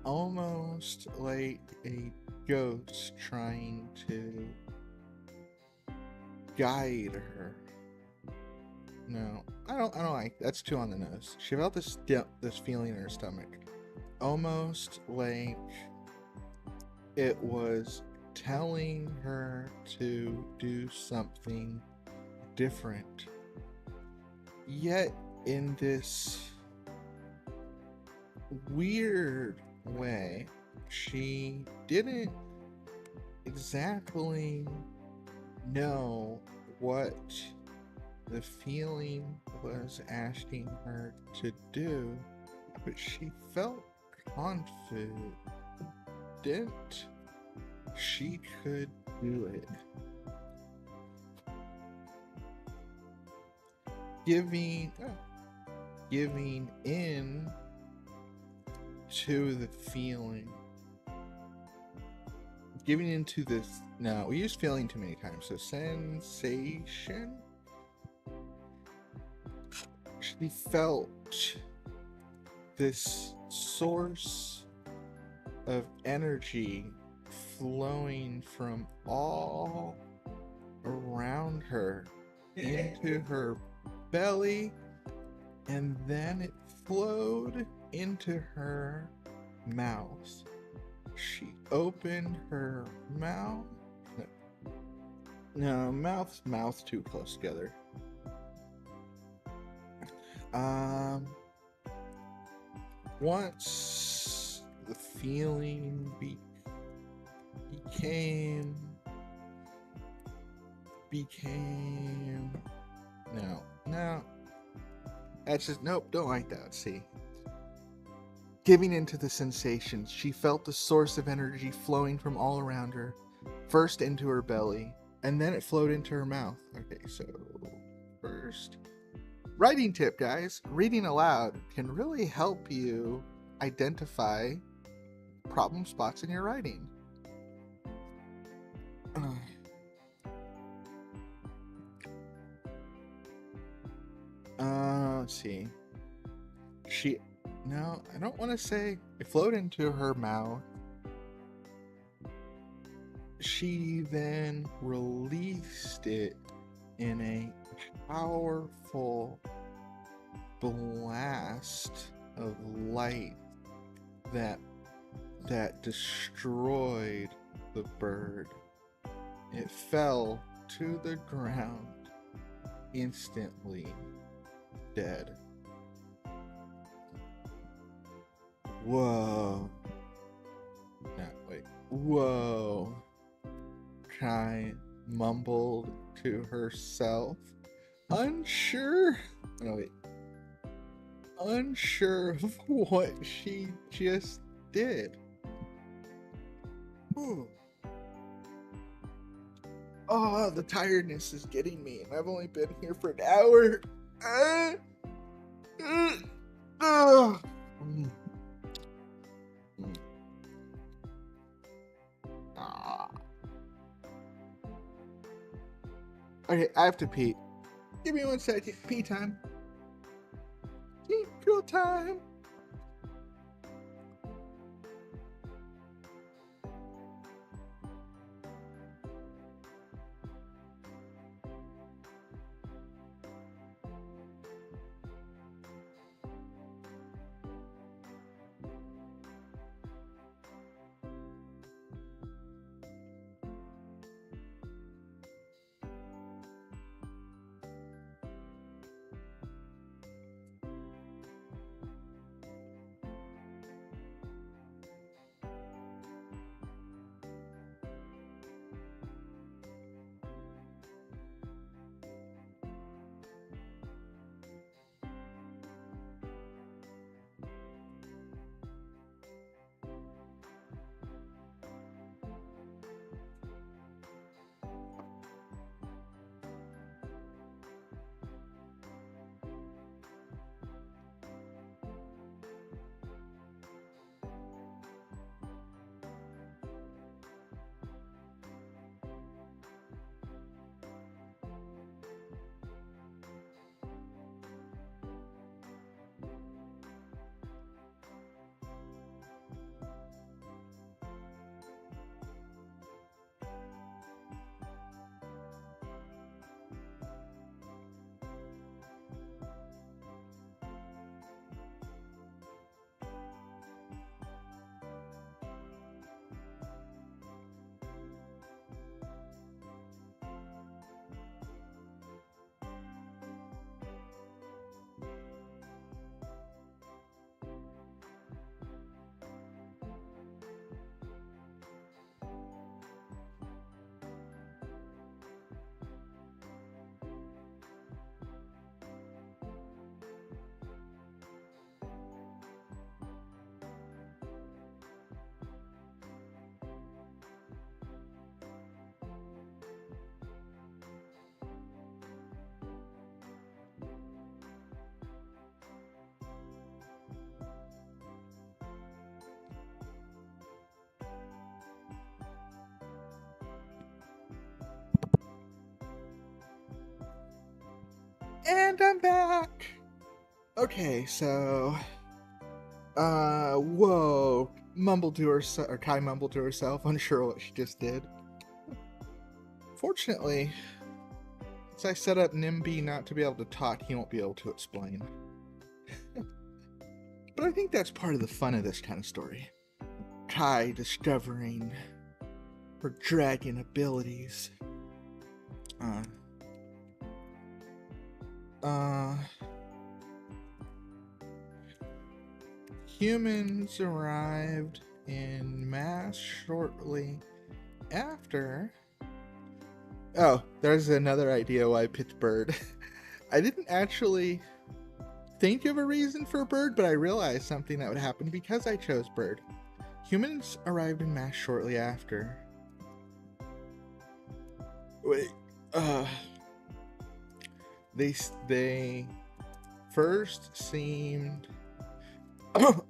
almost like a ghost trying to guide her. No, I don't like, that's too on the nose. She felt this feeling in her stomach, almost like it was telling her to do something different. Yet in this weird way, she didn't exactly know what the feeling was asking her to do, but she felt confident she could do it. Giving in to the feeling. Giving into this. No, we use feeling too many times. So sensation. She felt this source of energy flowing from all around her into her belly, and then it flowed into her mouth. She opened her mouth. No, mouth too close together. Once the feeling became no, that's just, nope, don't like that. See, giving into the sensations, she felt the source of energy flowing from all around her, first into her belly, and then it flowed into her mouth. Okay, so first, writing tip, guys. Reading aloud can really help you identify problem spots in your writing. Let's see. I don't want to say it flowed into her mouth. She then released it in a powerful blast of light that destroyed the bird. It fell to the ground, instantly dead. Whoa. No, wait. Whoa. Kai mumbled to herself, unsure of what she just did. Ooh. Oh, the tiredness is getting me, and I've only been here for an hour. Mm. Okay, I have to pee. Give me 1 second. Pee time. Pee girl time. And I'm back. Okay, so whoa, mumbled to herself, or Kai mumbled to herself, unsure what she just did. Fortunately, since I set up Nimby not to be able to talk, he won't be able to explain. But I think that's part of the fun of this kind of story. Kai discovering her dragon abilities. Humans arrived in mass shortly after. Oh, there's another idea why I picked bird. I didn't actually think of a reason for bird, but I realized something that would happen because I chose bird. Humans arrived in mass shortly after. Wait, they first seemed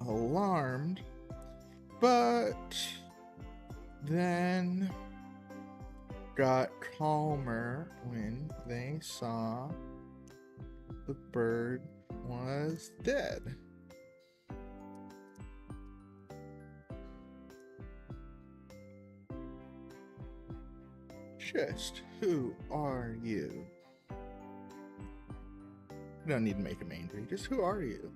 alarmed, but then got calmer when they saw the bird was dead. Just who are you? You don't need to make him angry. Just who are you?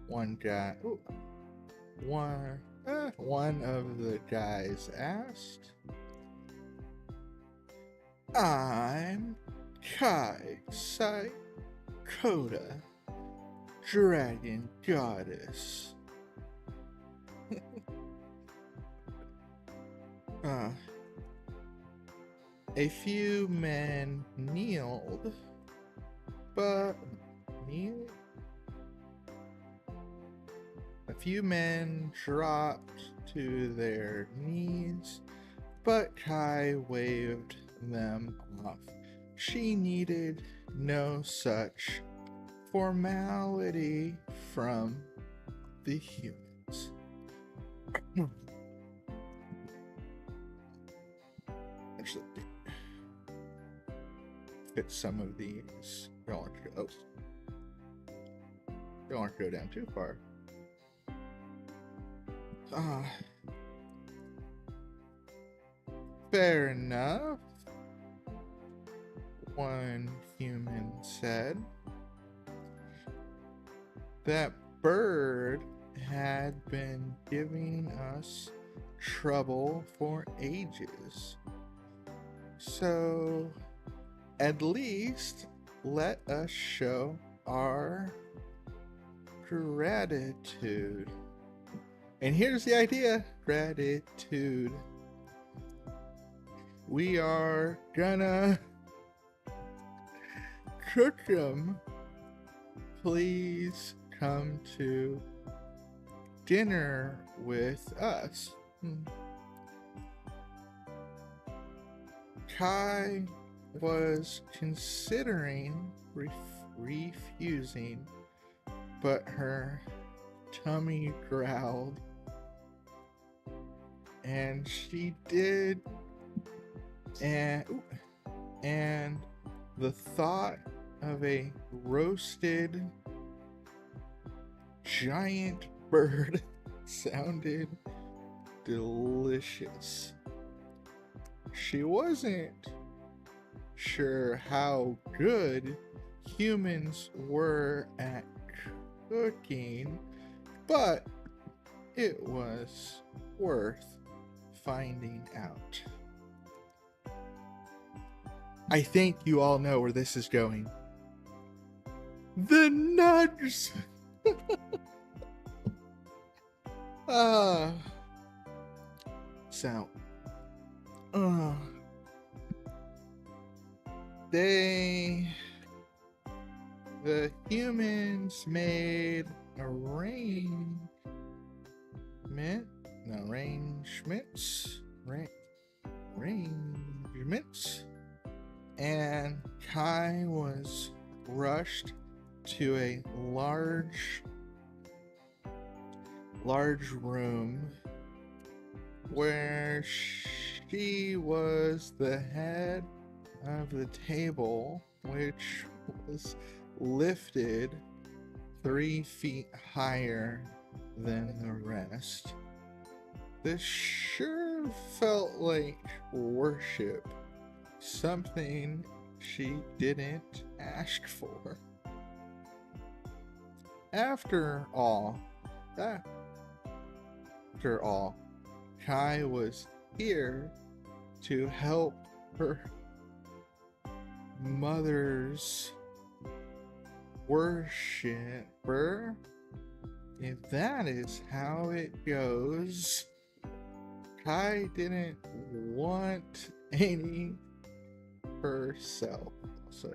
One guy. Ooh, one of the guys asked. I'm Kai Saikoda, Dragon Goddess. A few men kneeled, but a few men dropped to their knees, but Kai waved them off. She needed no such formality from the humans. Actually, fit some of these. Don't want to go down too far. Fair enough, one human said. That bird had been giving us trouble for ages. So, at least let us show our gratitude. And here's the idea: gratitude. We are gonna cook them. Please come to dinner with us. Kai was considering refusing, but her tummy growled, and she did. And the thought of a roasted giant bird sounded delicious. She wasn't sure how good humans were at cooking, but it was worth finding out. I think you all know where this is going. The nuts! So, the humans made arrangements, and Kai was rushed to a large room where she was the head of the table, which was lifted 3 feet higher than the rest. This sure felt like worship, something she didn't ask for. After all, Kai was here to help her mother's worshiper. If that is how it goes, Kai didn't want any herself. So,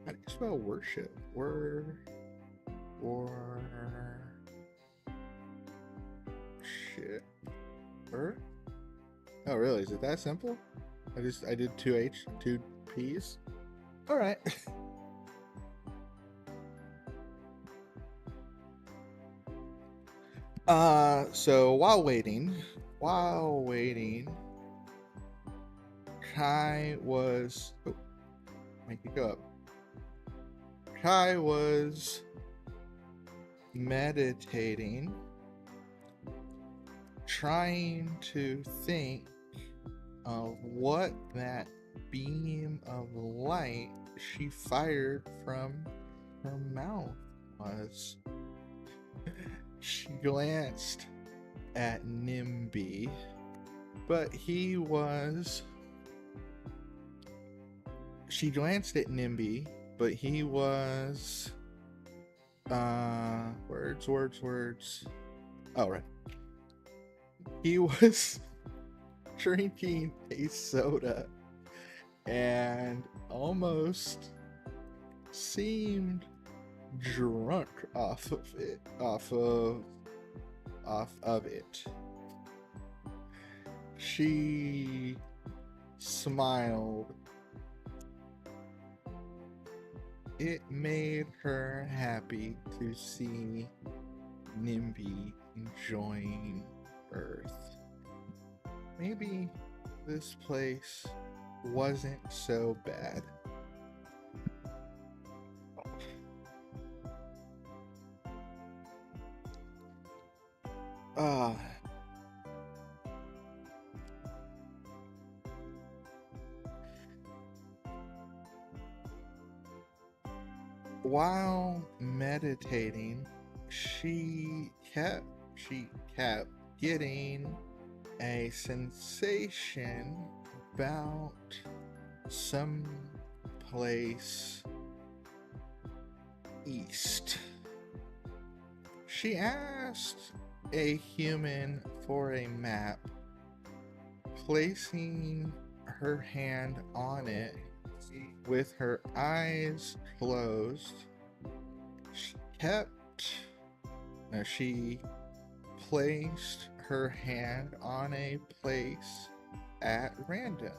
how do you spell worship? Oh, really? Is it that simple? I did 2 P's. All right. So while waiting, Kai was make it go up. Kai was meditating, trying to think of what that beam of light she fired from her mouth was. She glanced at Nimby, but he was words. Oh, right. He was drinking a soda and almost seemed drunk off of it. She smiled. It made her happy to see NIMBY enjoying Earth. Maybe this place wasn't so bad. While meditating, she kept getting a sensation about some place east. She asked a human for a map, placing her hand on it with her eyes closed. She placed her hand on a place at random.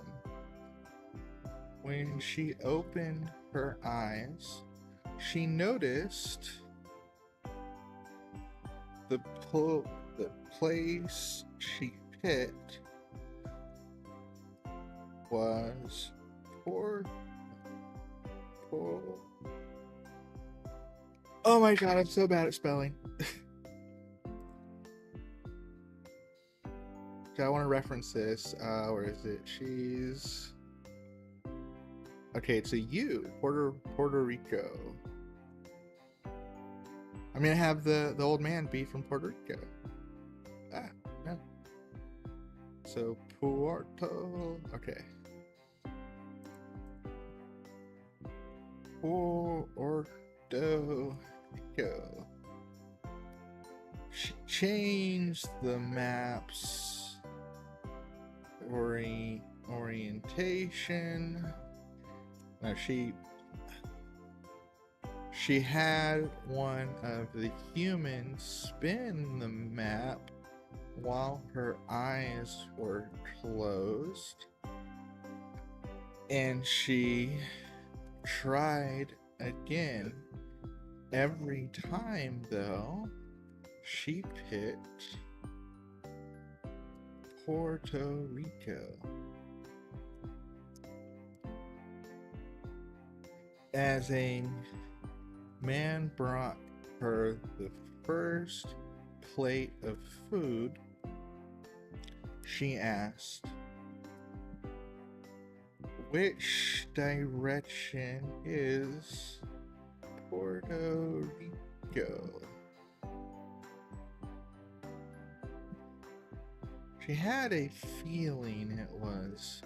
When she opened her eyes, she noticed the place she picked was oh my god, I'm so bad at spelling. Okay, I want to reference this. Where is it? She's... Okay, it's a U. Puerto Rico. I'm gonna have the old man be from Puerto Rico. Ah, no. So, Puerto... Okay. Puerto Rico. She changed the map's orientation. No, she had one of the humans spin the map while her eyes were closed, and she tried again. Every time, though, she picked Puerto Rico. As a man brought her the first plate of food, she asked, "Which direction is Puerto Rico?" She had a feeling it was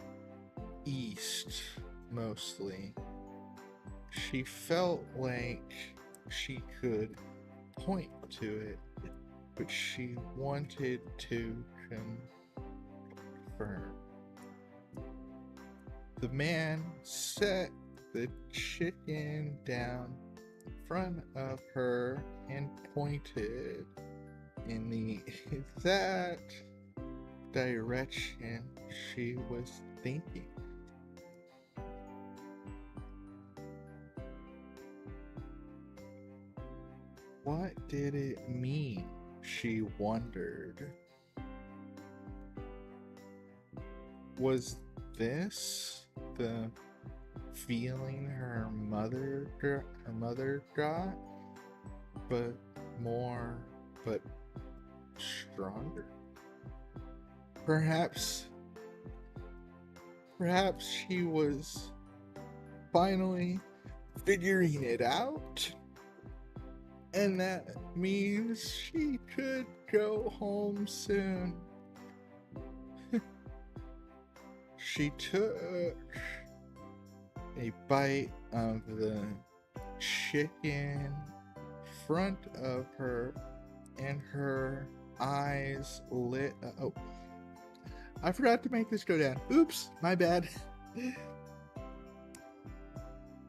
east, mostly. She felt like she could point to it, but she wanted to confirm. The man set the chicken down in front of her and pointed in the exact direction she was thinking. What did it mean? She wondered. Was this the feeling her mother got, but stronger? Perhaps she was finally figuring it out, and that means she could go home soon. She took a bite of the chicken in front of her, and her eyes lit up. Oh, I forgot to make this go down. Oops, my bad.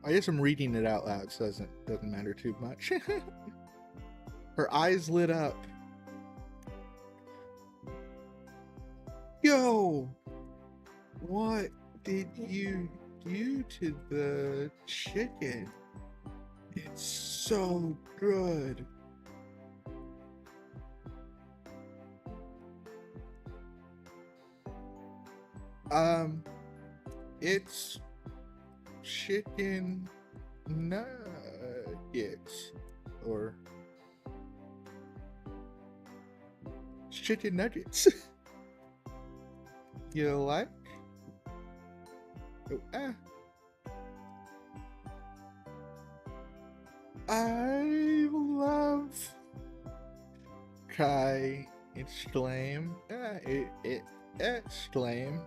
I guess I'm reading it out loud, so it doesn't matter too much. Her eyes lit up. Yo! What did you do to the chicken? It's so good. It's chicken nuggets, or it's chicken nuggets. You like? Oh, I love Kai exclaimed. It exclaimed.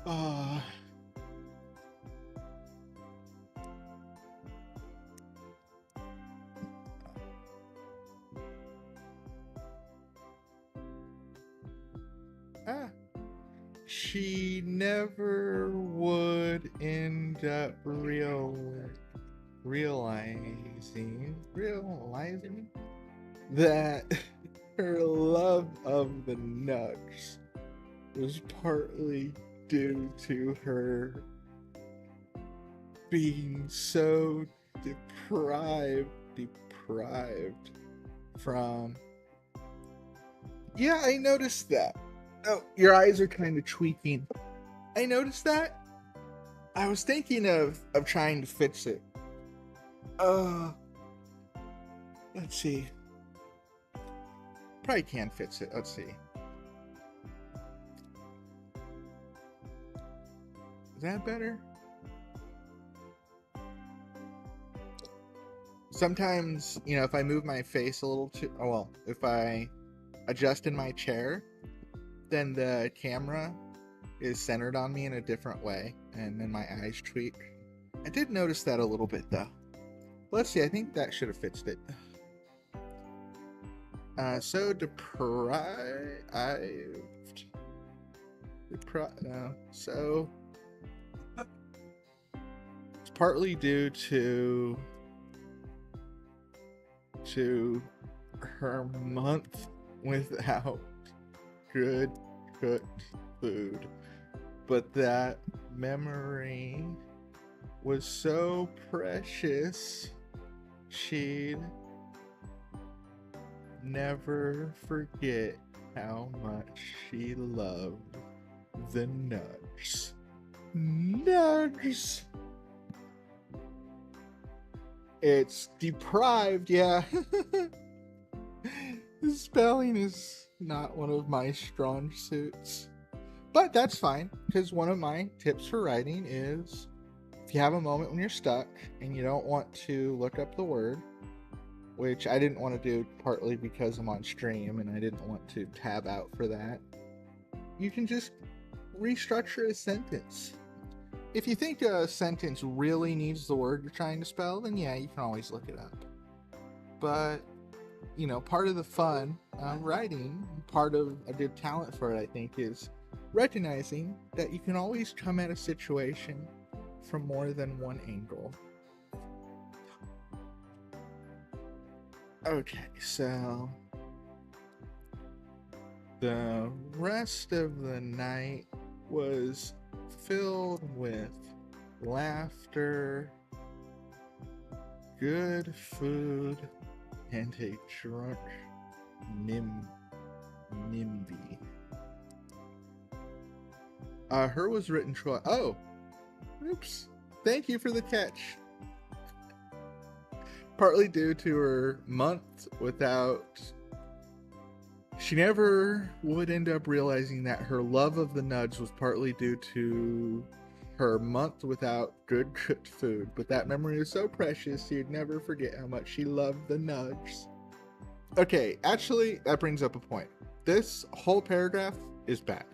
Ah. She never would end up realizing that her love of the nugs was partly due to her being so deprived from. Yeah, I noticed that. Oh, your eyes are kind of tweaking. I noticed that. I was thinking of trying to fix it. Let's see. Probably can fix it. Let's see. Is that better? Sometimes, you know, if I move my face a little too, oh well, if I adjust in my chair, then the camera is centered on me in a different way, and then my eyes tweak. I did notice that a little bit though. Let's see, I think that should have fixed it. So so it's partly due to her month without good cooked food, but that memory was so precious she'd never forget how much she loved the nugs. It's deprived, yeah. Spelling is not one of my strong suits, but that's fine, because one of my tips for writing is if you have a moment when you're stuck and you don't want to look up the word, which I didn't want to do partly because I'm on stream and I didn't want to tab out for that, you can just restructure a sentence. If you think a sentence really needs the word you're trying to spell, then yeah, you can always look it up. But, you know, part of the fun of writing, part of a good talent for it, I think, is recognizing that you can always come at a situation from more than one angle. Okay, so the rest of the night was filled with laughter, good food, and a drunk NIMBY. Her was written twice. Oh, oops. Thank you for the catch. Partly due to her month without. She never would end up realizing that her love of the nugs was partly due to her month without good cooked food, but that memory is so precious she'd never forget how much she loved the nugs. Okay, actually, that brings up a point. This whole paragraph is bad.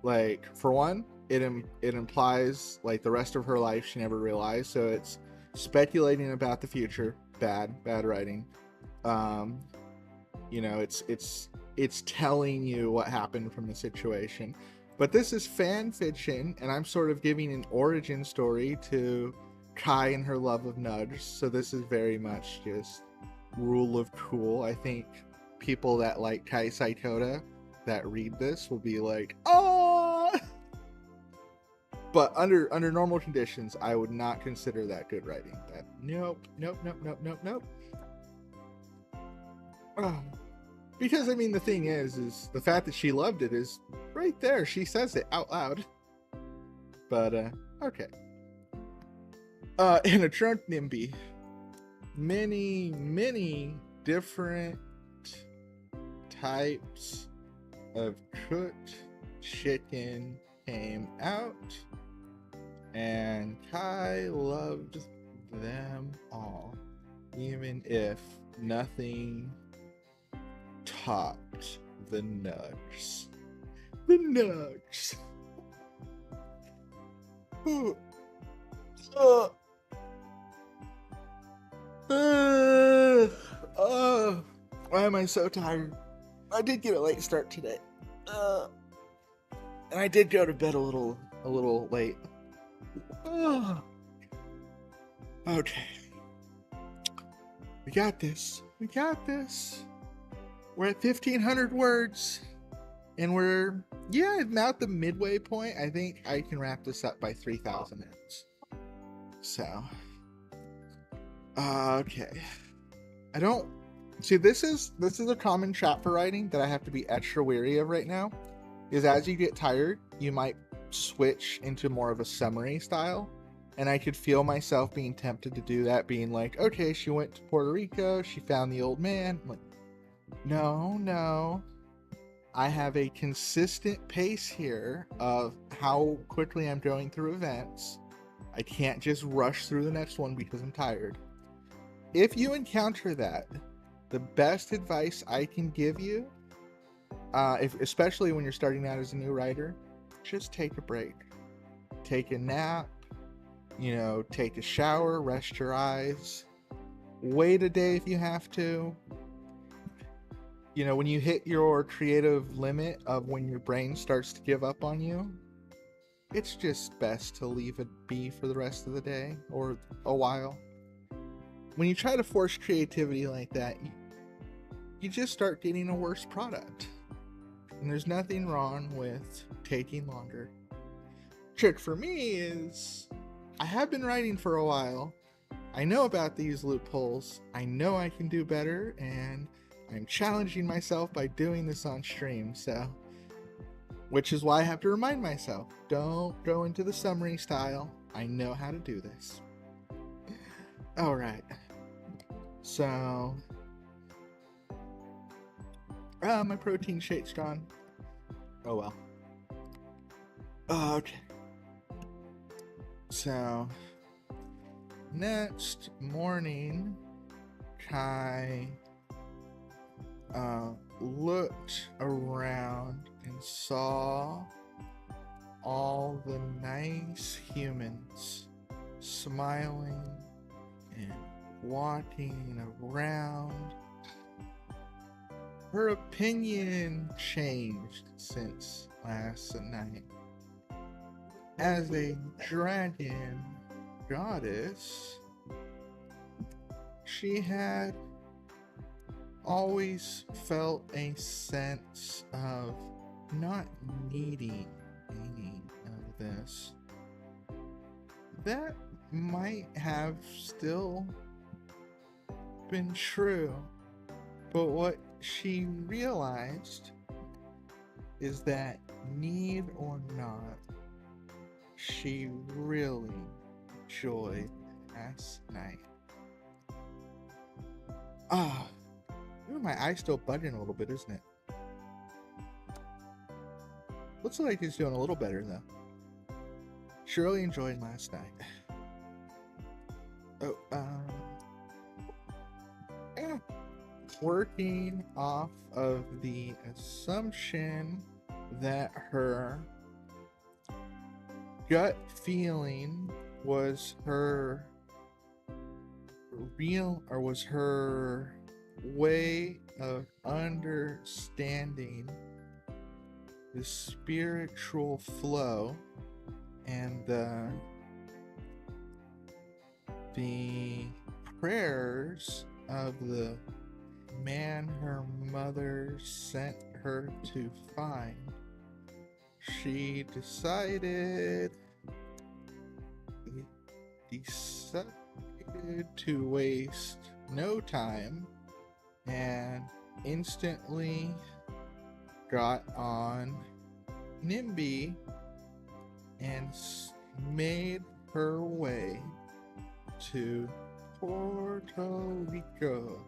Like, for one, it implies like the rest of her life she never realized, so it's speculating about the future. Bad writing. You know, it's telling you what happened from the situation. But this is fan fiction, and I'm sort of giving an origin story to Kai and her love of Nudge. So this is very much just rule of cool. I think people that like Kai Saitoda that read this will be like, oh! But under normal conditions, I would not consider that good writing. That nope. Because I mean, the thing is the fact that she loved it is right there. She says it out loud. But okay. In a trunk NIMBY, many different types of cooked chicken came out, and Kai loved them all, even if nothing topped the nugs. The nugs. Why am I so tired? I did get a late start today. And I did go to bed a little late. Okay. We got this. We got this. We're at 1,500 words. And we're, now at the midway point. I think I can wrap this up by 3,000 minutes. So. Okay. I don't... See, this is a common trap for writing that I have to be extra wary of right now. Is as you get tired, you might switch into more of a summary style. And I could feel myself being tempted to do that, being like, okay, she went to Puerto Rico, she found the old man. I'm like, no. I have a consistent pace here of how quickly I'm going through events. I can't just rush through the next one because I'm tired. If you encounter that, the best advice I can give you, especially when you're starting out as a new writer, just take a break. Take a nap, take a shower, rest your eyes, wait a day if you have to. When you hit your creative limit of when your brain starts to give up on you, it's just best to leave it be for the rest of the day or a while. When you try to force creativity like that, you just start getting a worse product. And there's nothing wrong with taking longer. Trick for me is, I have been writing for a while. I know about these loopholes. I know I can do better, and I'm challenging myself by doing this on stream, so. Which is why I have to remind myself, don't go into the summary style. I know how to do this. Alright. So, my protein shake's gone. Oh well. Okay. So, next morning, Kai looked around and saw all the nice humans smiling and walking around. Her opinion changed since last night. As a dragon goddess, she had always felt a sense of not needing any of this. That might have still been true, but what she realized is that, need or not, she really enjoyed last night. My eye's still bugging a little bit, isn't it? Looks like he's doing a little better though. She really enjoyed last night. Working off of the assumption that her gut feeling was her real, or was her way of understanding the spiritual flow and the prayers of the man her mother sent her to find, she decided to waste no time and instantly got on NIMBY and made her way to Puerto Rico.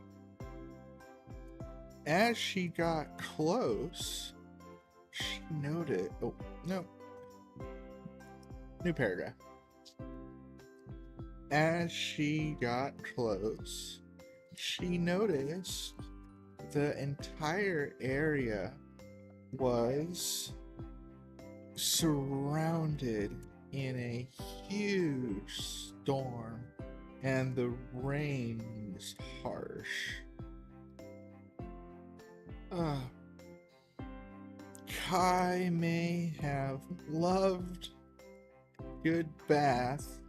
As she got close, she noted, oh no, new paragraph. As she got close, she noticed the entire area was surrounded in a huge storm, and the rain was harsh. Kai may have loved good bath,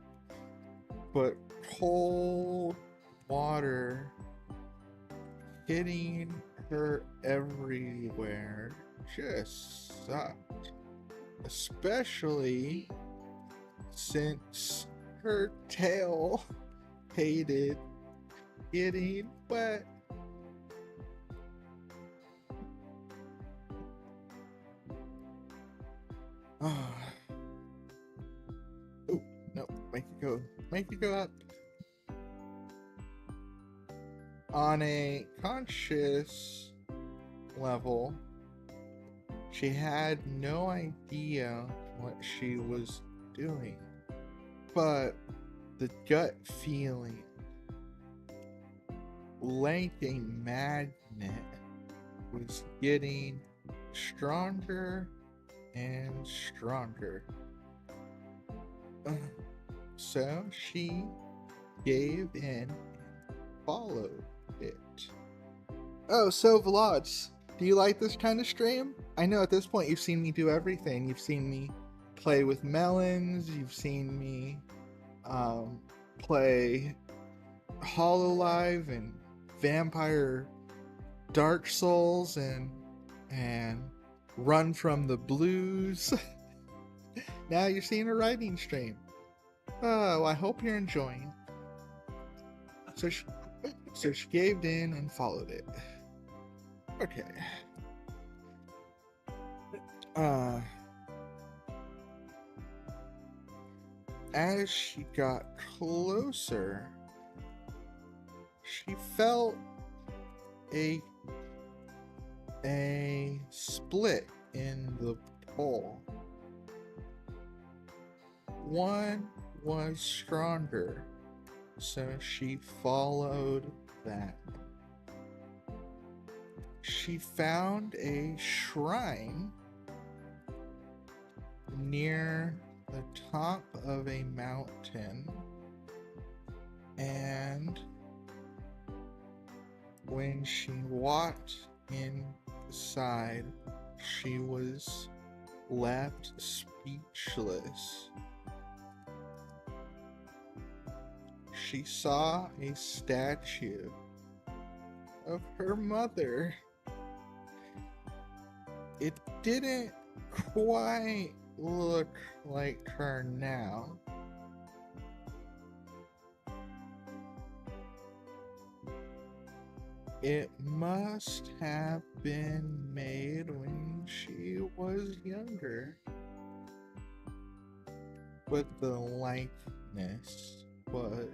but cold water hitting her everywhere just sucked, especially since her tail hated getting wet. Oh no, make it go up. On a conscious level, she had no idea what she was doing, but the gut feeling, like a magnet, was getting stronger and stronger. So she gave in and followed it. Oh, so Vlads, do you like this kind of stream? I know at this point you've seen me do everything. You've seen me play with melons, you've seen me play Hololive and Vampire Dark Souls and Run from the Blues. Now you're seeing a writing stream. Oh, I hope you're enjoying. So she gave in and followed it. Okay. As she got closer, she felt a split in the pole. One was stronger, so she followed that. She found a shrine near the top of a mountain, and when she walked inside, she was left speechless. She saw a statue of her mother. It didn't quite look like her now. It must have been made when she was younger, but the likeness was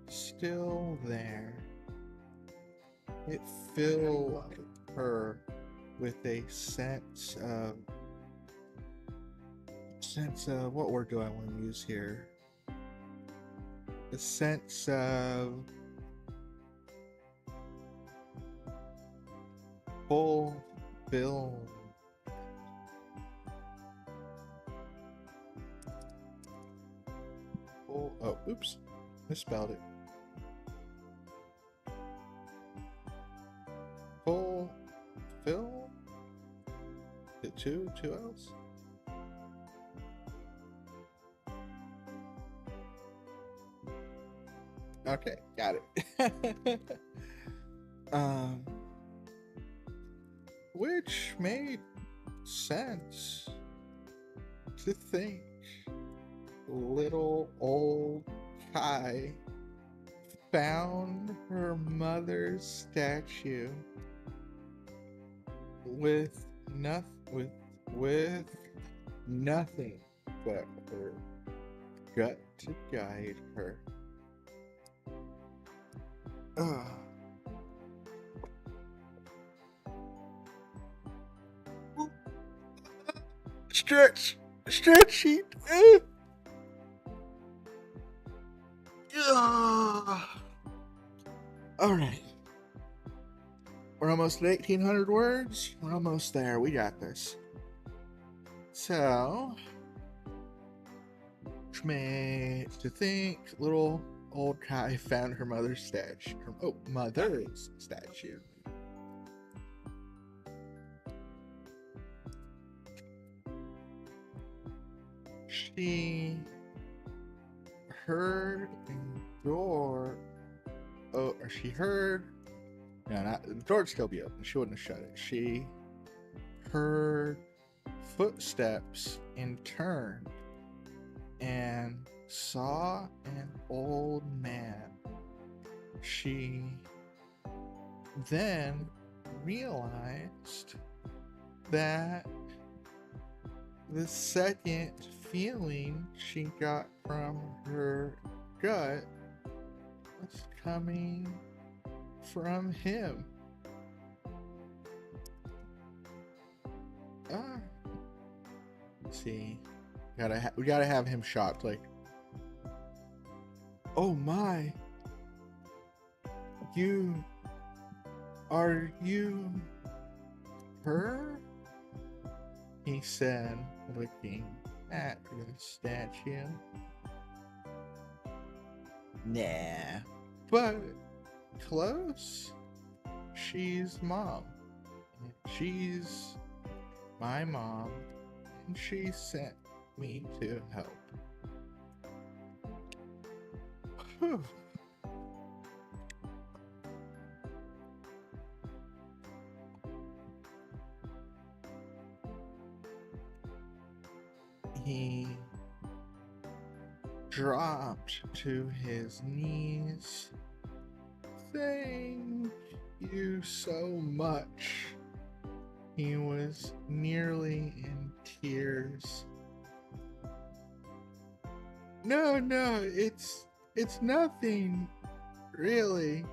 still there. It filled her with a sense of what word do I want to use here? A sense of fulfillment. Oh, oops, misspelled it. Fulfill? two L's? Okay, got it. Which made sense to think little old Kai found her mother's statue with nothing but her gut to guide her. Stretchy. All right. We're almost at 1,800 words. We're almost there. We got this. So, which made to think little old Kai found her mother's statue. Mother's statue. She heard a door. She heard. No, the door would still be open. She wouldn't have shut it. She heard footsteps and turned and saw an old man. She then realized that the second feeling she got from her gut was coming from him. Let's see. We gotta have him shocked, like, oh my, are you her? He said, looking at the statue. Nah, but close. She's mom. She's my mom, and she sent me to help. Whew. He dropped to his knees. Thank you so much. He was nearly in tears. No, it's nothing, really.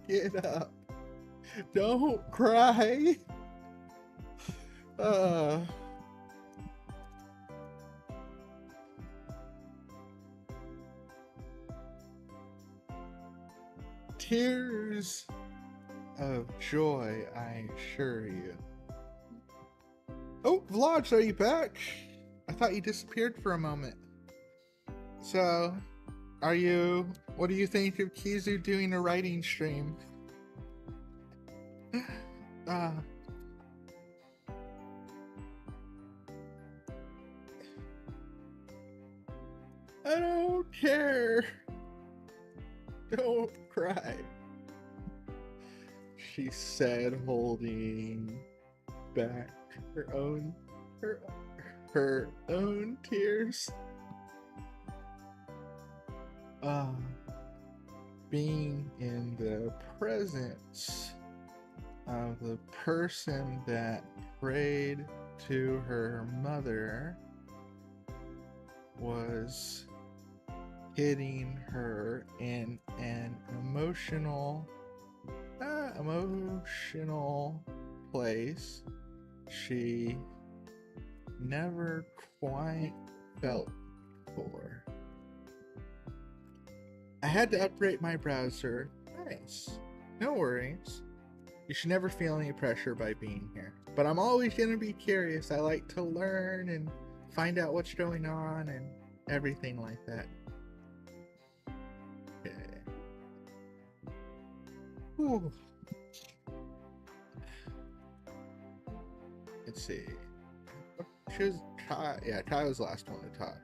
Get up. Don't cry. Tears of joy, I assure you. Oh, Vlogs, are you back? I thought you disappeared for a moment. So, what do you think of Kizu doing a writing stream? I don't care. Don't cry, she said, holding back her own tears. Being in the presence of the person that prayed to her mother was hitting her in an emotional place she never quite felt before. I had to upgrade my browser. Nice. No worries. You should never feel any pressure by being here. But I'm always going to be curious. I like to learn and find out what's going on and everything like that. Okay. Whew. let's see. Choose Kai. Yeah, Kai was the last one to talk.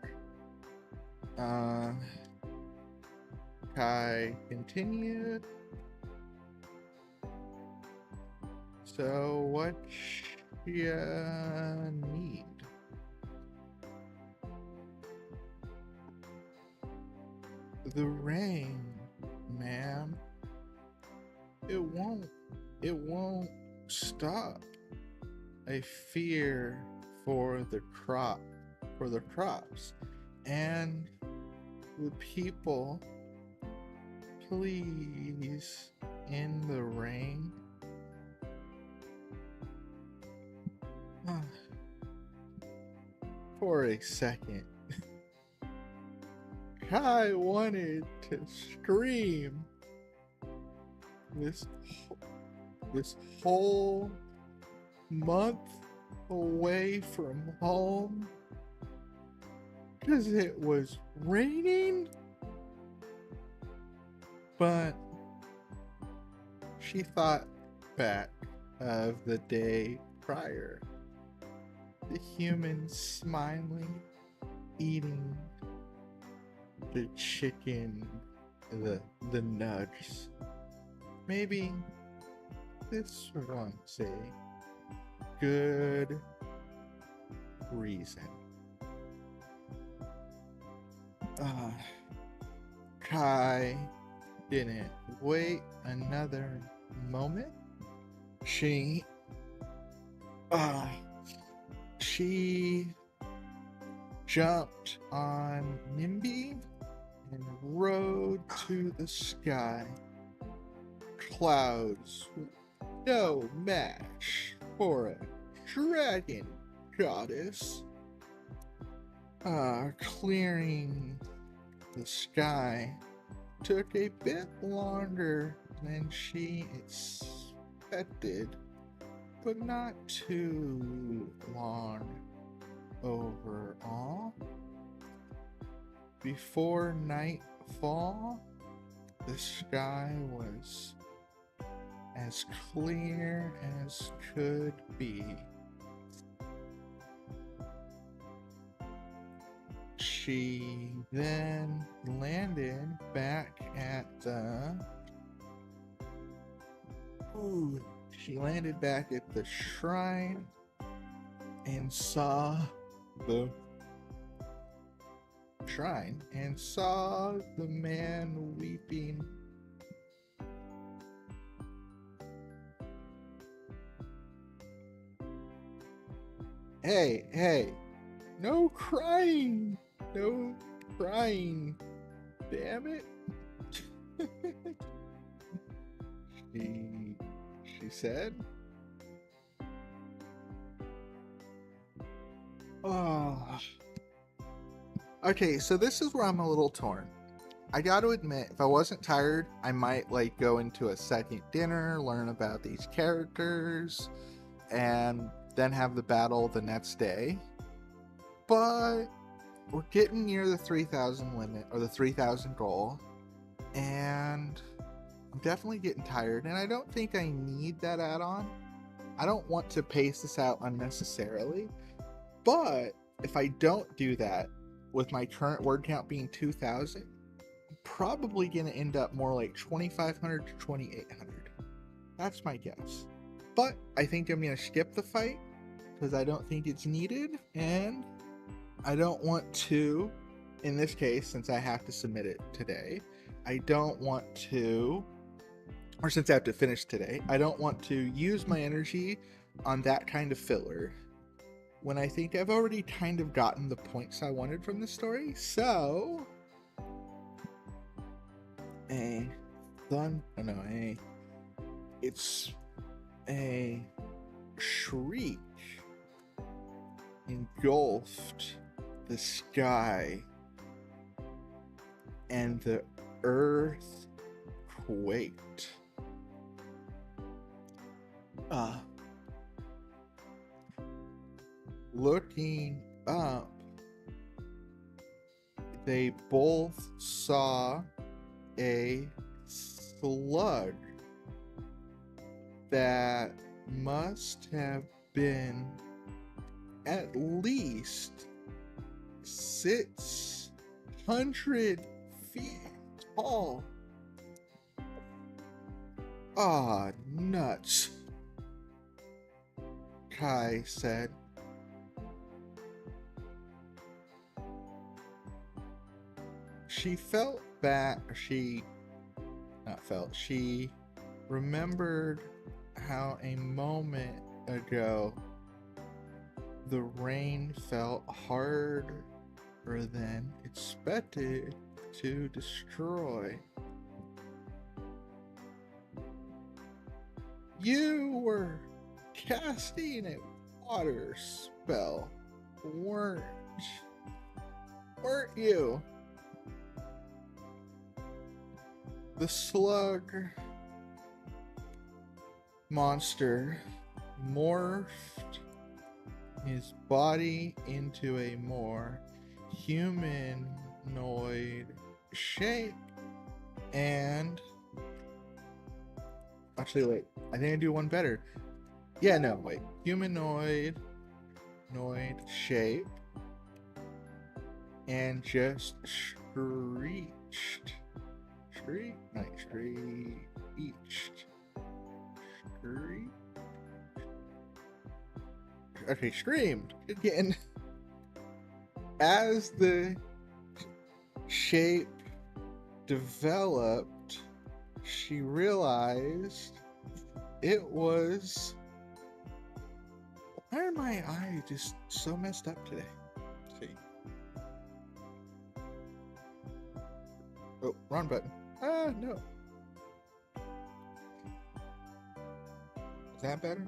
Kai continued. So what you need? The rain, ma'am. It won't stop. I fear for the crops, and the people. Please, in the rain. For a second, I wanted to scream. This whole month away from home because it was raining, but she thought back of the day prior. The humans smiling, eating the chicken, the nugs. Maybe this one's a good reason. Kai didn't wait another moment. She jumped on Nimby and rode to the sky. Clouds, no match for a dragon goddess. Clearing the sky took a bit longer than she expected, but not too long overall. Before nightfall, the sky was as clear as could be. She then landed back at the shrine and saw the man weeping. Hey, no crying, damn it. she said. Oh. Okay, so this is where I'm a little torn. I gotta admit, if I wasn't tired, I might go into a second dinner, learn about these characters, and then have the battle the next day. But we're getting near the 3,000 limit, or the 3,000 goal, and I'm definitely getting tired, and I don't think I need that add-on. I don't want to pace this out unnecessarily, but if I don't do that, with my current word count being 2,000, I'm probably going to end up more like 2,500 to 2,800. That's my guess. But I think I'm going to skip the fight because I don't think it's needed, and I don't want to, in this case, since I have to submit it today, I don't want to, or since I have to finish today, I don't want to use my energy on that kind of filler when I think I've already kind of gotten the points I wanted from the story. So, it's a shriek engulfed the sky, and the earth quaked. Looking up, they both saw a slug that must have been at least 600 feet tall. Ah, nuts, Kai said. She remembered how a moment ago the rain felt harder than expected to destroy. You were casting a water spell, weren't you? The slug monster morphed his body into a more humanoid shape and... Actually, wait. I think I do one better. Yeah, no, wait. Humanoid shape and just screeched. Okay, screamed again. As the shape developed, she realized it was... Why are my eyes just so messed up today? Let's see. Oh, wrong button. Ah, no. Is that better?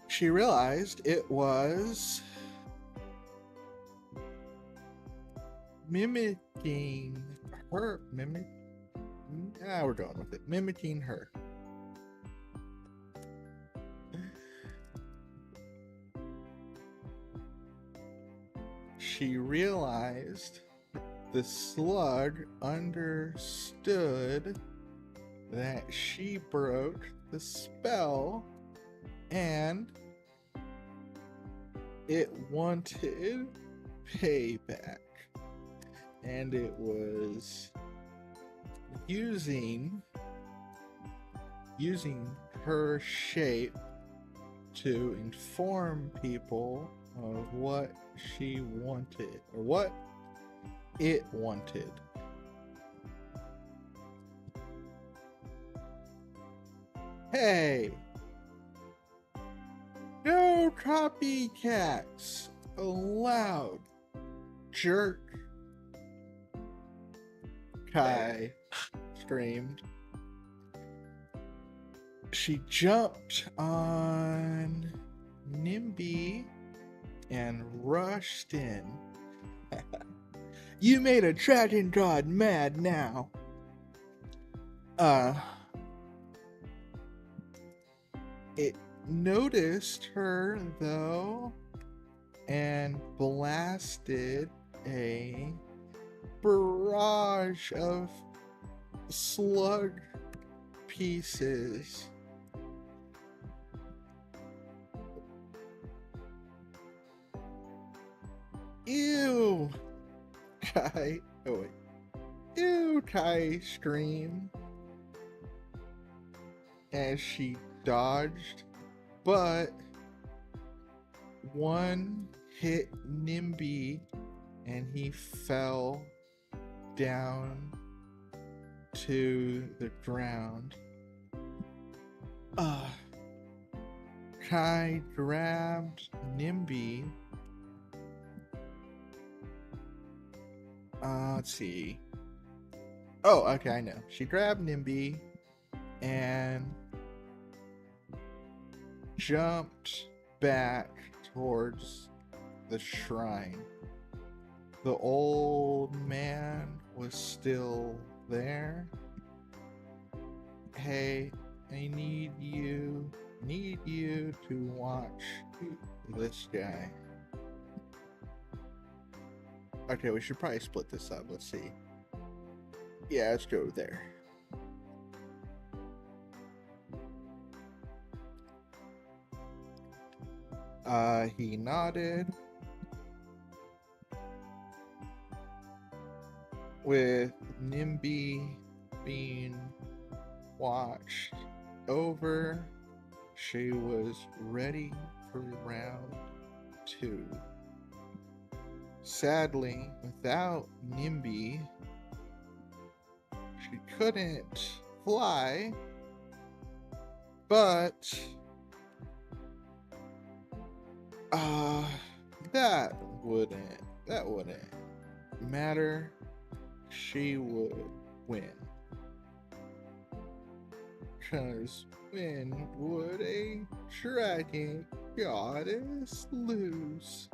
She realized it was mimicking her. We're going with it. Mimicking her. She realized the slug understood that she broke the spell and it wanted payback. And it was using her shape to inform people of what she wanted, or what it wanted. Hey! No copycats allowed, jerk! Kai screamed. She jumped on Nimby and rushed in. You made a dragon god mad now. It noticed her though and blasted a barrage of slug pieces. Ew! Kai. Oh wait. Ew! Kai screamed as she dodged, but one hit Nimby and he fell down to the ground. Kai grabbed Nimby. Let's see. Oh, okay, I know. She grabbed Nimby and jumped back towards the shrine. The old man was still there. Hey, I need you to watch this guy. Okay, we should probably split this up. Let's see. Yeah, let's go there. He nodded. With Nimby being watched over, she was ready for round 2. Sadly, without Nimby, she couldn't fly, but that wouldn't matter. She would win. 'Cause when would a dragon goddess lose?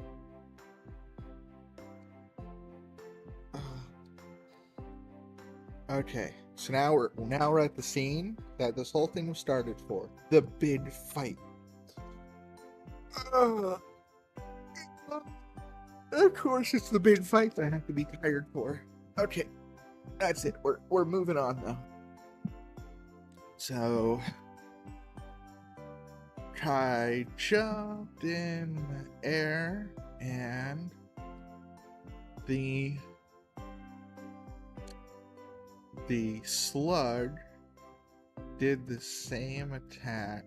Okay, so now we're at the scene that this whole thing was started for. The big fight. Of course it's the big fight that I have to be tired for. Okay, that's it. We're moving on now. So Kai jumped in the air and the slug did the same attack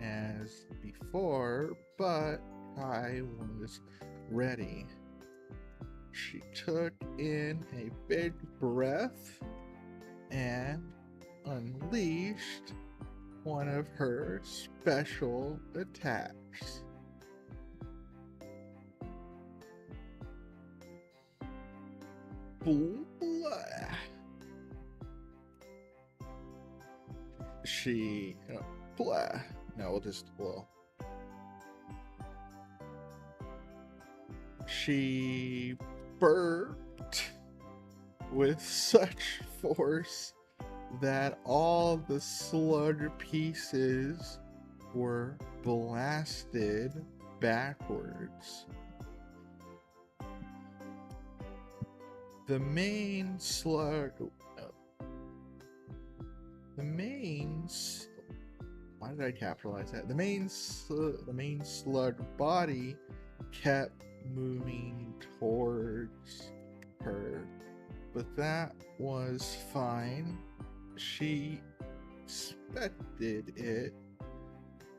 as before, but Kai was ready. She took in a big breath and unleashed one of her special attacks. Blah. Blah. No, she burped with such force that all the slug pieces were blasted backwards. The main slug... Why did I capitalize that? The main slug body kept moving towards her, but that was fine. She expected it.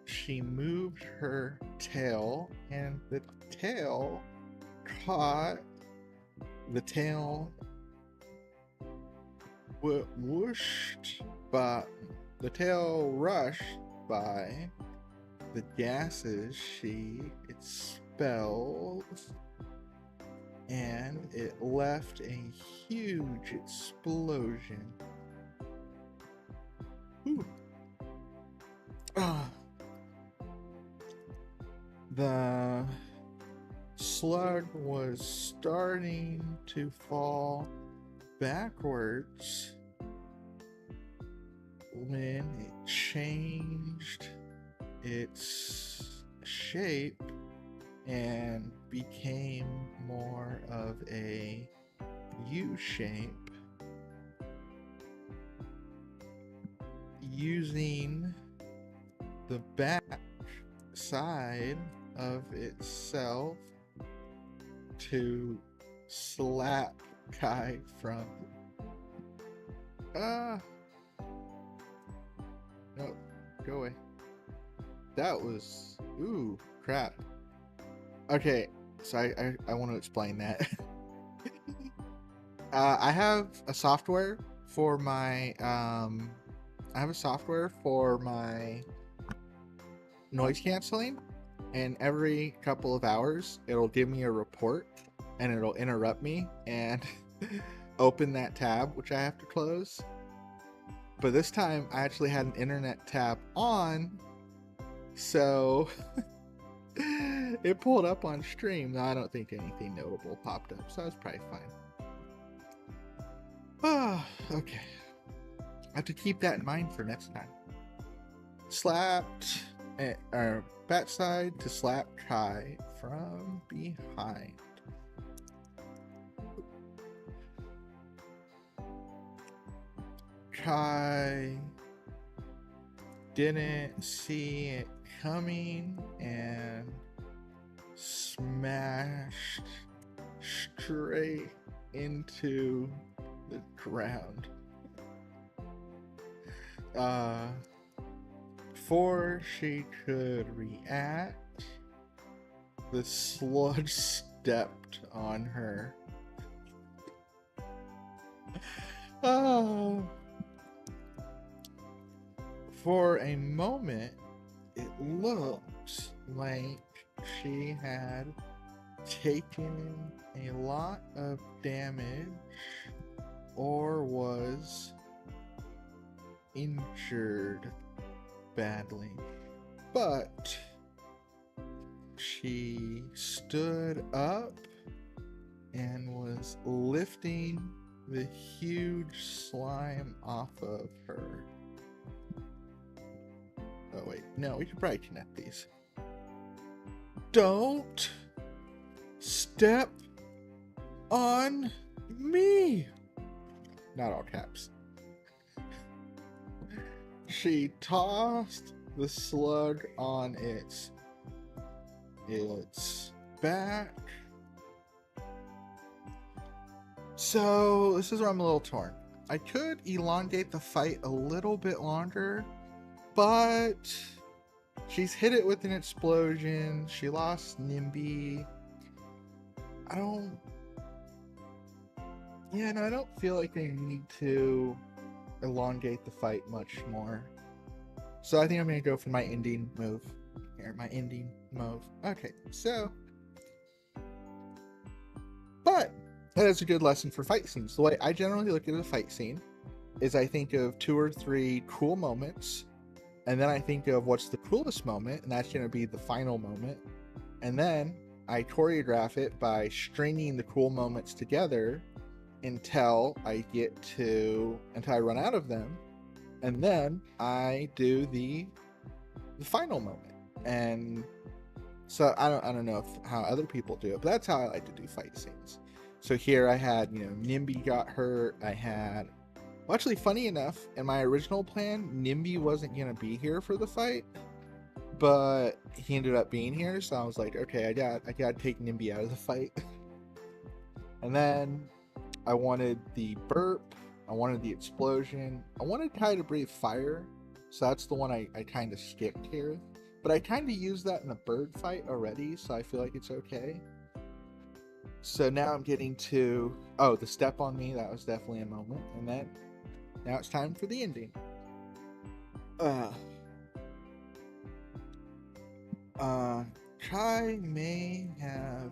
She moved her tail, and the tail whooshed by the tail rushed by the gases she expelled, and it left a huge explosion. The slug was starting to fall backwards when it changed its shape and became more of a U shape, using the back side of itself to slap Kai from no, go away. That was crap. Okay, so I want to explain that. I have a software for my noise canceling, and every couple of hours it'll give me a report and it'll interrupt me and open that tab, which I have to close. But this time I actually had an internet tab on, so it pulled up on stream. Now, I don't think anything notable popped up, so that's probably fine. Okay. I have to keep that in mind for next time. Slapped, backside to slap Kai from behind. Kai didn't see it coming and smashed straight into the ground. Before she could react, the sludge stepped on her. For a moment, it looked like she had taken a lot of damage or was injured badly. But she stood up and was lifting the huge slime off of her. Oh wait, no, we can probably connect these. Don't step on me! Not all caps. She tossed the slug on its back. So this is where I'm a little torn. I could elongate the fight a little bit longer, but she's hit it with an explosion. She lost NIMBY. I don't feel like they need to elongate the fight much more. So I think I'm going to go for my ending move. Okay, so. But that is a good lesson for fight scenes. The way I generally look at a fight scene is I think of 2 or 3 cool moments. And then I think of what's the coolest moment, and that's going to be the final moment. And then I choreograph it by stringing the cool moments together until I run out of them. And then I do the final moment. And so I don't know how other people do it, but that's how I like to do fight scenes. So here I had, NIMBY got hurt. Well, actually, funny enough, in my original plan, NIMBY wasn't going to be here for the fight, but he ended up being here, so I was like, okay, I got to take NIMBY out of the fight. And then I wanted the burp, I wanted the explosion, I wanted Kai to breathe fire, so that's the one I kind of skipped here. But I kind of used that in the bird fight already, so I feel like it's okay. So now I'm getting to, the step on me, that was definitely a moment, and then now it's time for the ending. Kai may have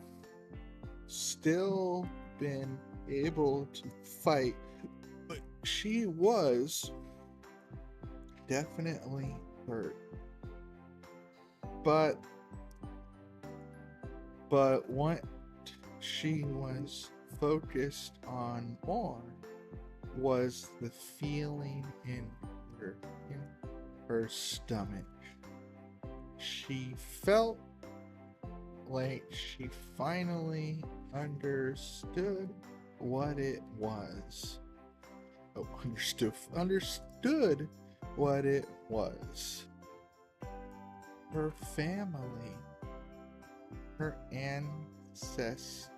still been able to fight, but she was definitely hurt. But what she was focused on more was the feeling in her stomach. She felt like she finally understood what it was. Understood what it was. Her family, her ancestors,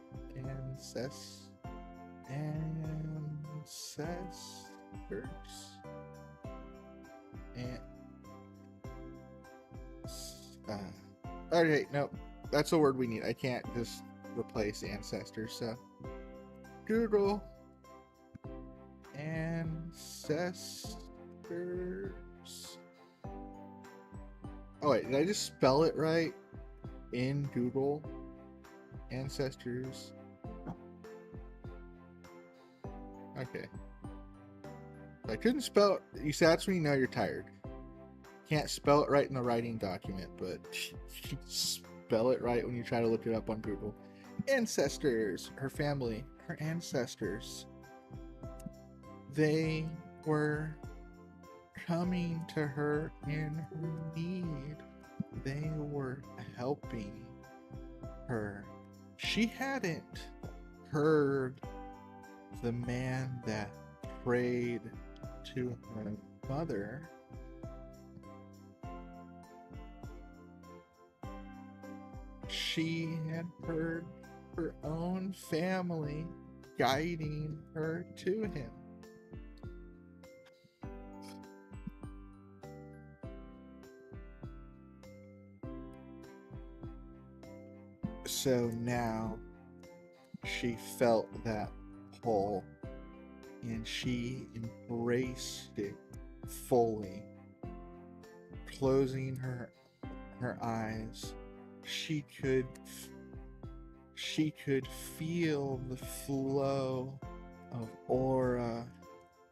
okay, no, that's a word we need. I can't just replace ancestors, so Google ancestors. Oh wait, did I just spell it right in Google? Ancestors. Okay. I couldn't spell it. You see, that's when you know you're tired. Can't spell it right in the writing document, but spell it right when you try to look it up on Google. Ancestors, her family, her ancestors. They were coming to her in her need. They were helping her. She hadn't heard the man that prayed to her mother. she had heard her own family guiding her to him. So now she felt that pull and she embraced it fully. Closing her eyes, she could feel the flow of aura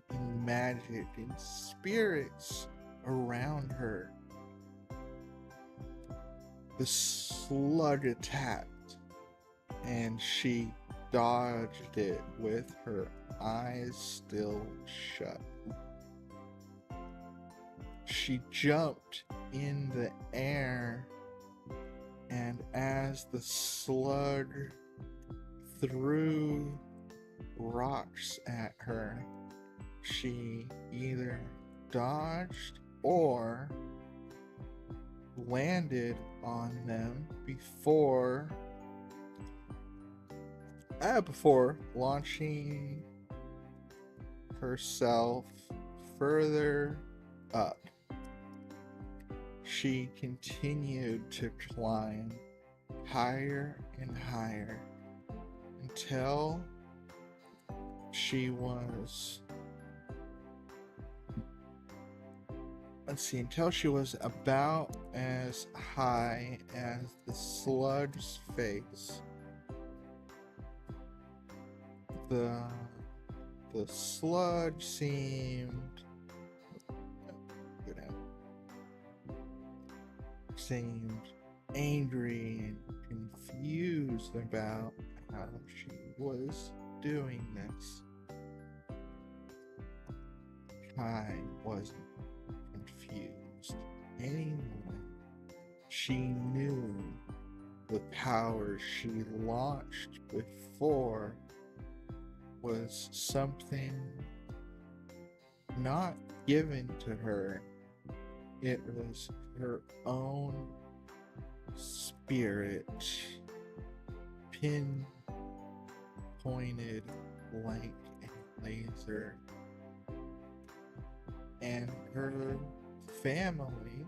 and magic and spirits around her. The slug attacked, and she dodged it with her eyes still shut. She jumped in the air, and as the slug threw rocks at her, she either dodged or landed on them before launching herself further up. She continued to climb higher and higher until she was about as high as the slug's face. The sludge seemed angry and confused about how she was doing this. Kai wasn't confused anymore. She knew the power she launched before was something not given to her. It was her own spirit, pin-pointed like a laser. And her family,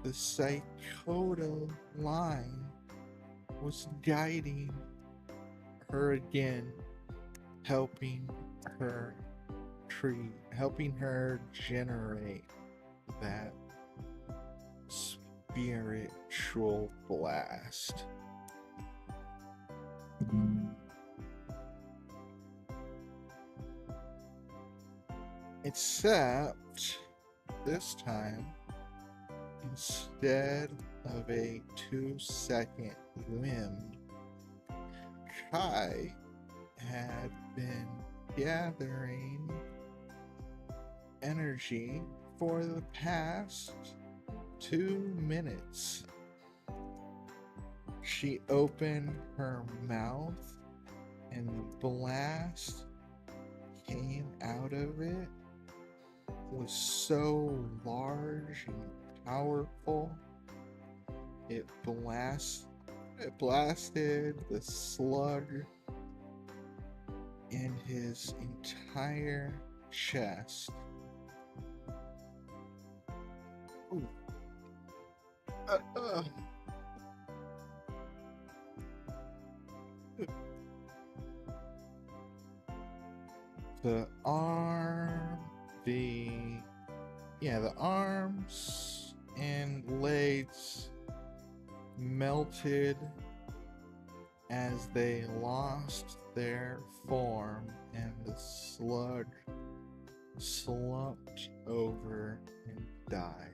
the Psychoda line, was guiding her again, helping her generate that spiritual blast. Except this time, instead of a 2-second wind, Kai had been gathering energy for the past 2 minutes. She opened her mouth and the blast came out of it was so large and powerful. It blasted the slug in his entire chest. Ooh. The arms and legs melted as they lost their form, and the slug slumped over and died.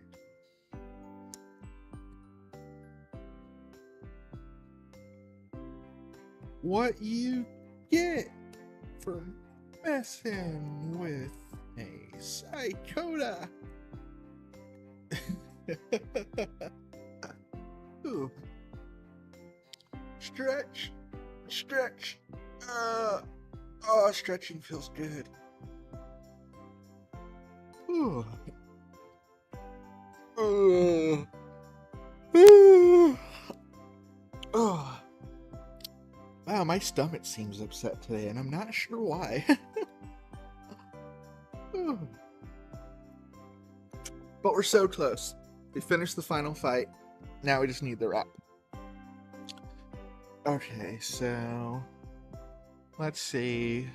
What you get for messing with a Psychoda? Ooh. Stretch. Stretching feels good. Ooh. Oh, wow, my stomach seems upset today, and I'm not sure why. But we're so close. We finished the final fight. Now we just need the wrap. Okay, so let's see.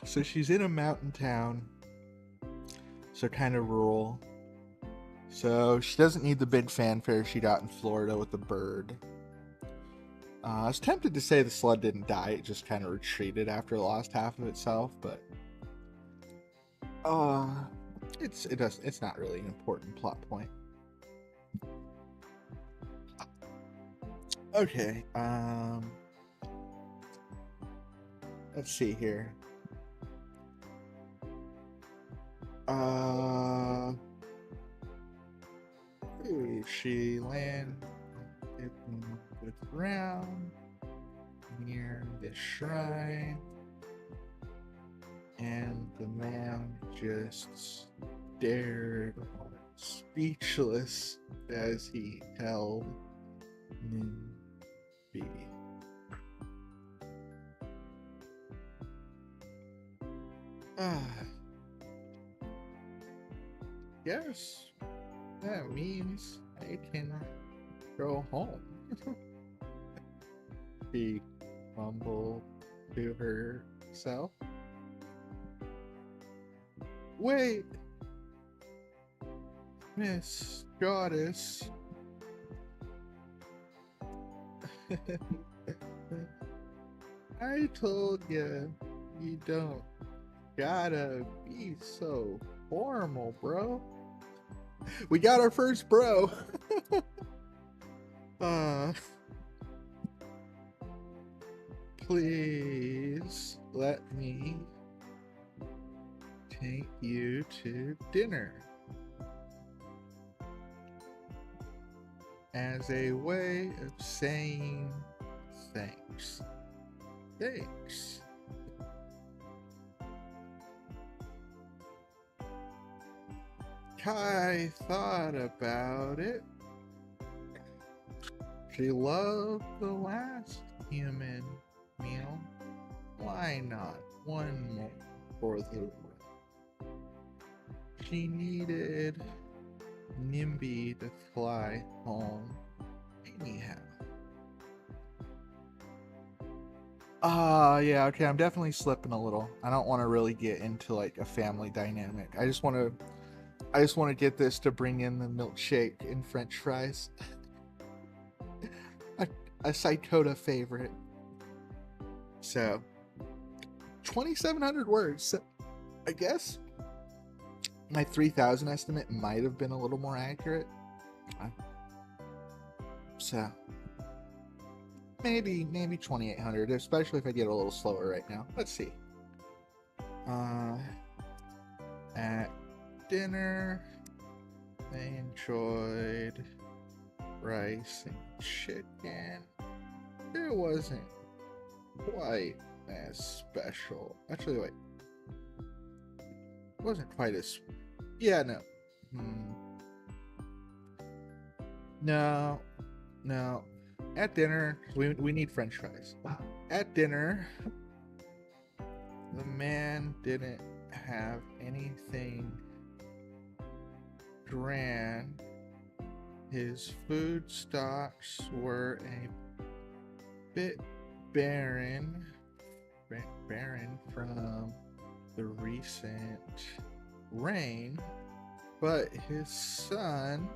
So she's in a mountain town. So kind of rural. So she doesn't need the big fanfare she got in Florida with the bird. I was tempted to say the sled didn't die, it just kind of retreated after it lost half of itself, but it's not really an important plot point. Okay, let's see here. She landed the ground near the shrine, and the man just stared speechless as he held Nimbi. Yes, that means I can go home. She mumbled to herself. Wait, Miss Goddess. I told you, you don't gotta be so formal, bro. We got our first bro. Please let me take you to dinner as a way of saying thanks. Thanks. Kai thought about it. She loved the last human meal. Why not one more for the road? She needed Nimbi to fly home anyhow. Yeah, okay, I'm definitely slipping a little. I don't want to really get into like a family dynamic. I just want to get this to bring in the milkshake and french fries. a Psychota favorite. So 2,700 words. So I guess my 3,000 estimate might have been a little more accurate. So maybe 2,800, especially if I get a little slower right now. Let's see. At dinner, I enjoyed rice and chicken. It wasn't quite as special. Actually, wait. It wasn't quite as... Yeah, no. No. At dinner, we need french fries. At dinner, the man didn't have anything grand. His food stocks were a bit barren from the recent rain, but his son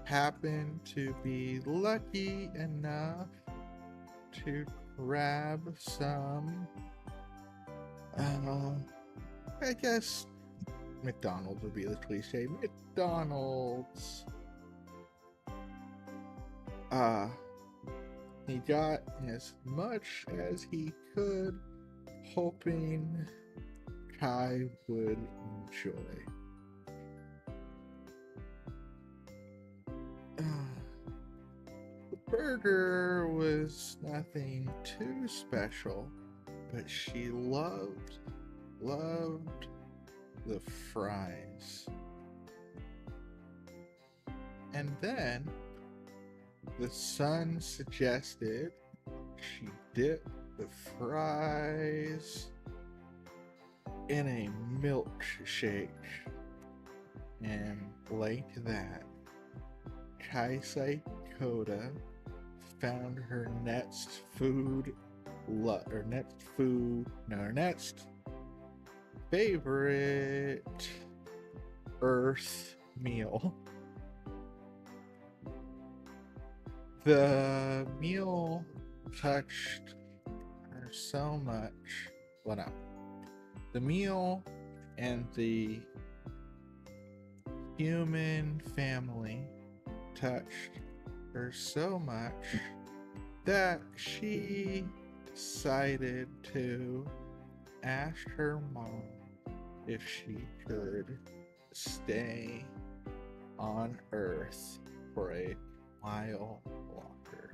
happened to be lucky enough to grab some, I guess McDonald's would be the cliche. McDonald's. He got as much as he could, hoping Kai would enjoy. The burger was nothing too special, but she loved the fries. And then the son suggested she dip the fries in a milkshake. And like that, Kaisai Koda found her next favorite Earth meal. The meal touched her so much. Well, no. The meal and the human family touched her so much that she decided to ask her mom if she could stay on Earth for a while longer.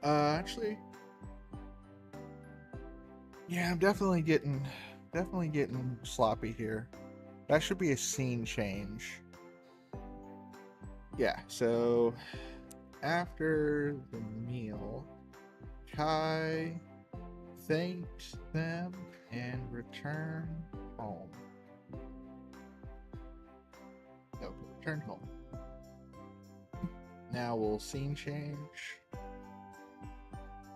Actually, yeah, I'm definitely getting sloppy here. That should be a scene change. Yeah, so after the meal, Kai thanked them and returned home. No, returned home. Now we'll scene change.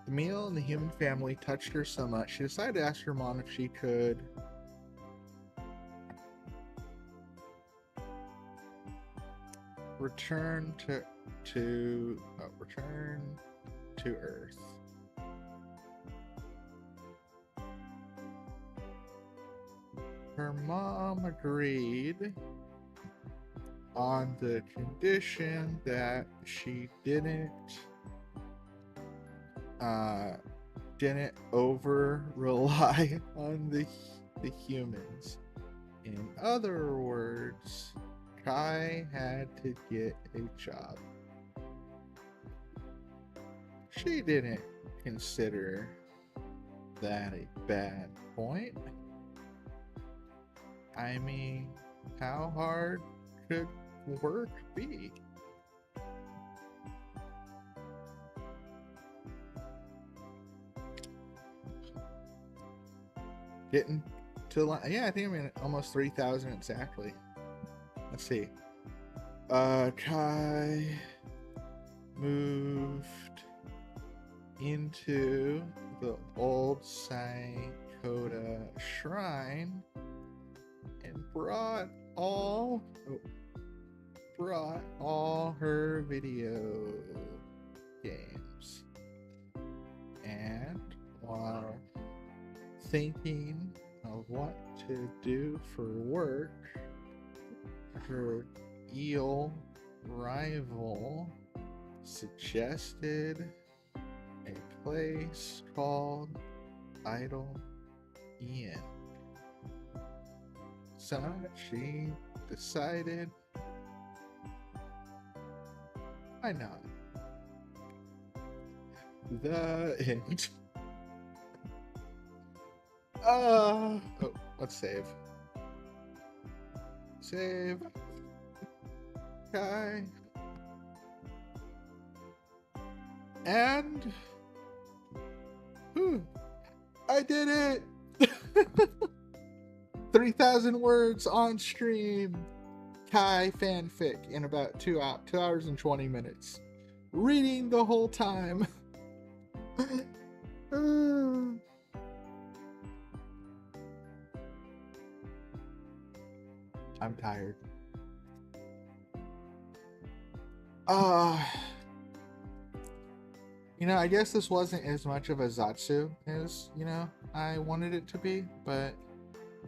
The meal and the human family touched her so much, she decided to ask her mom if she could return to Earth. Her mom agreed on the condition that she didn't over rely on the humans. In other words, Kai had to get a job. She didn't consider that a bad point. I mean, how hard could work be? Getting to, yeah, I think I'm in almost 3,000 exactly. Let's see. Kai moved into the old Saikoda shrine and brought all her video games. And while thinking of what to do for work, her eel rival suggested a place called Idle Inn. So she decided, why not? The end. Oh, let's save. Save. Okay. And I did it. 3,000 words on stream. Kai fanfic in about 2 hours and 20 minutes. Reading the whole time. I'm tired. I guess this wasn't as much of a Zatsu as, I wanted it to be, but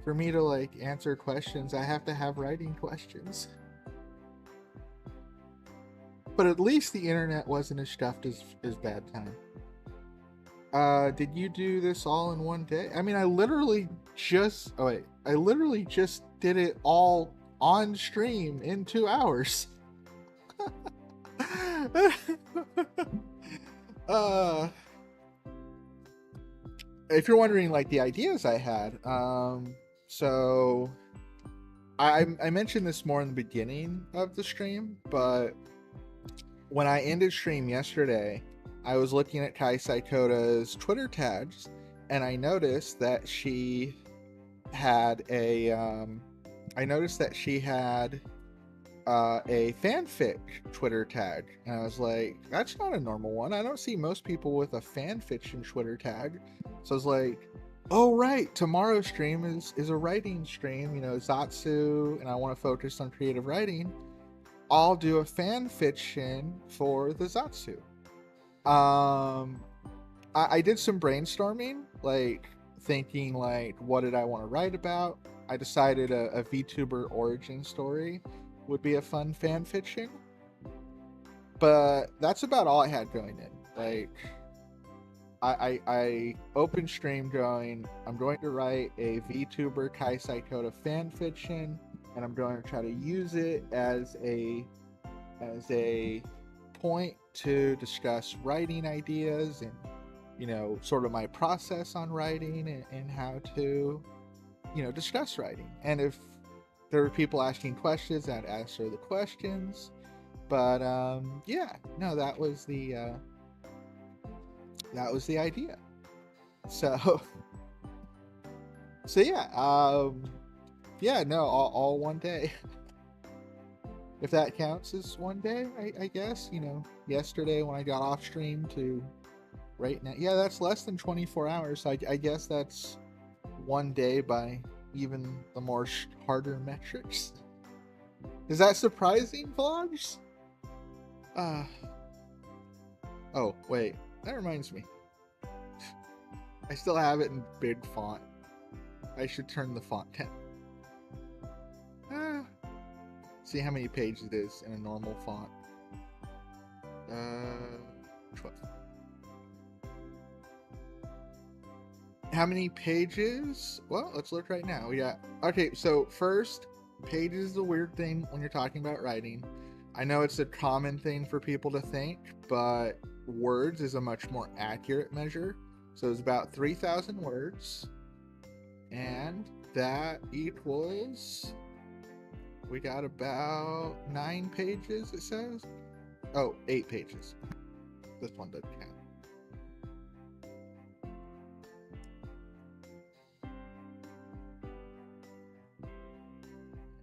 for me to, answer questions, I have to have writing questions. But at least the internet wasn't as stuffed as bad time. Did you do this all in one day? I mean, I literally just did it all on stream in 2 hours. If you're wondering, the ideas I had, so I mentioned this more in the beginning of the stream, but when I ended stream yesterday, I was looking at Kai Saikota's Twitter tags, and I noticed that she had a fanfic Twitter tag, and I was like, that's not a normal one. I don't see most people with a fanfiction Twitter tag. So I was like, oh right, tomorrow's stream is a writing stream, you know, Zatsu, and I want to focus on creative writing. I'll do a fan fiction for the Zatsu. I did some brainstorming, like thinking like, what did I want to write about? I decided a VTuber origin story would be a fun fan fiction, but that's about all I had going in. Like, I opened stream going, I'm going to write a VTuber Kai Saikota fan fiction, and I'm going to try to use it as a point to discuss writing ideas and, you know, sort of my process on writing and how to, you know, discuss writing. And if there were people asking questions, I'd answer the questions. But yeah, no, that was the idea. So yeah, no, all one day. If that counts as one day, I guess, you know, yesterday when I got off stream to right now, yeah, that's less than 24 hours. I guess that's one day by even the more harder metrics. Is that surprising, vlogs? Oh, wait, that reminds me. I still have it in big font. I should turn the font down. See how many pages it is in a normal font. 12. How many pages? Well, let's look right now. We got, okay, so first, pages is a weird thing when you're talking about writing. I know it's a common thing for people to think, but words is a much more accurate measure. So it's about 3,000 words, and that equals, we got about 9 pages, it says. Oh, 8 pages. This one doesn't count.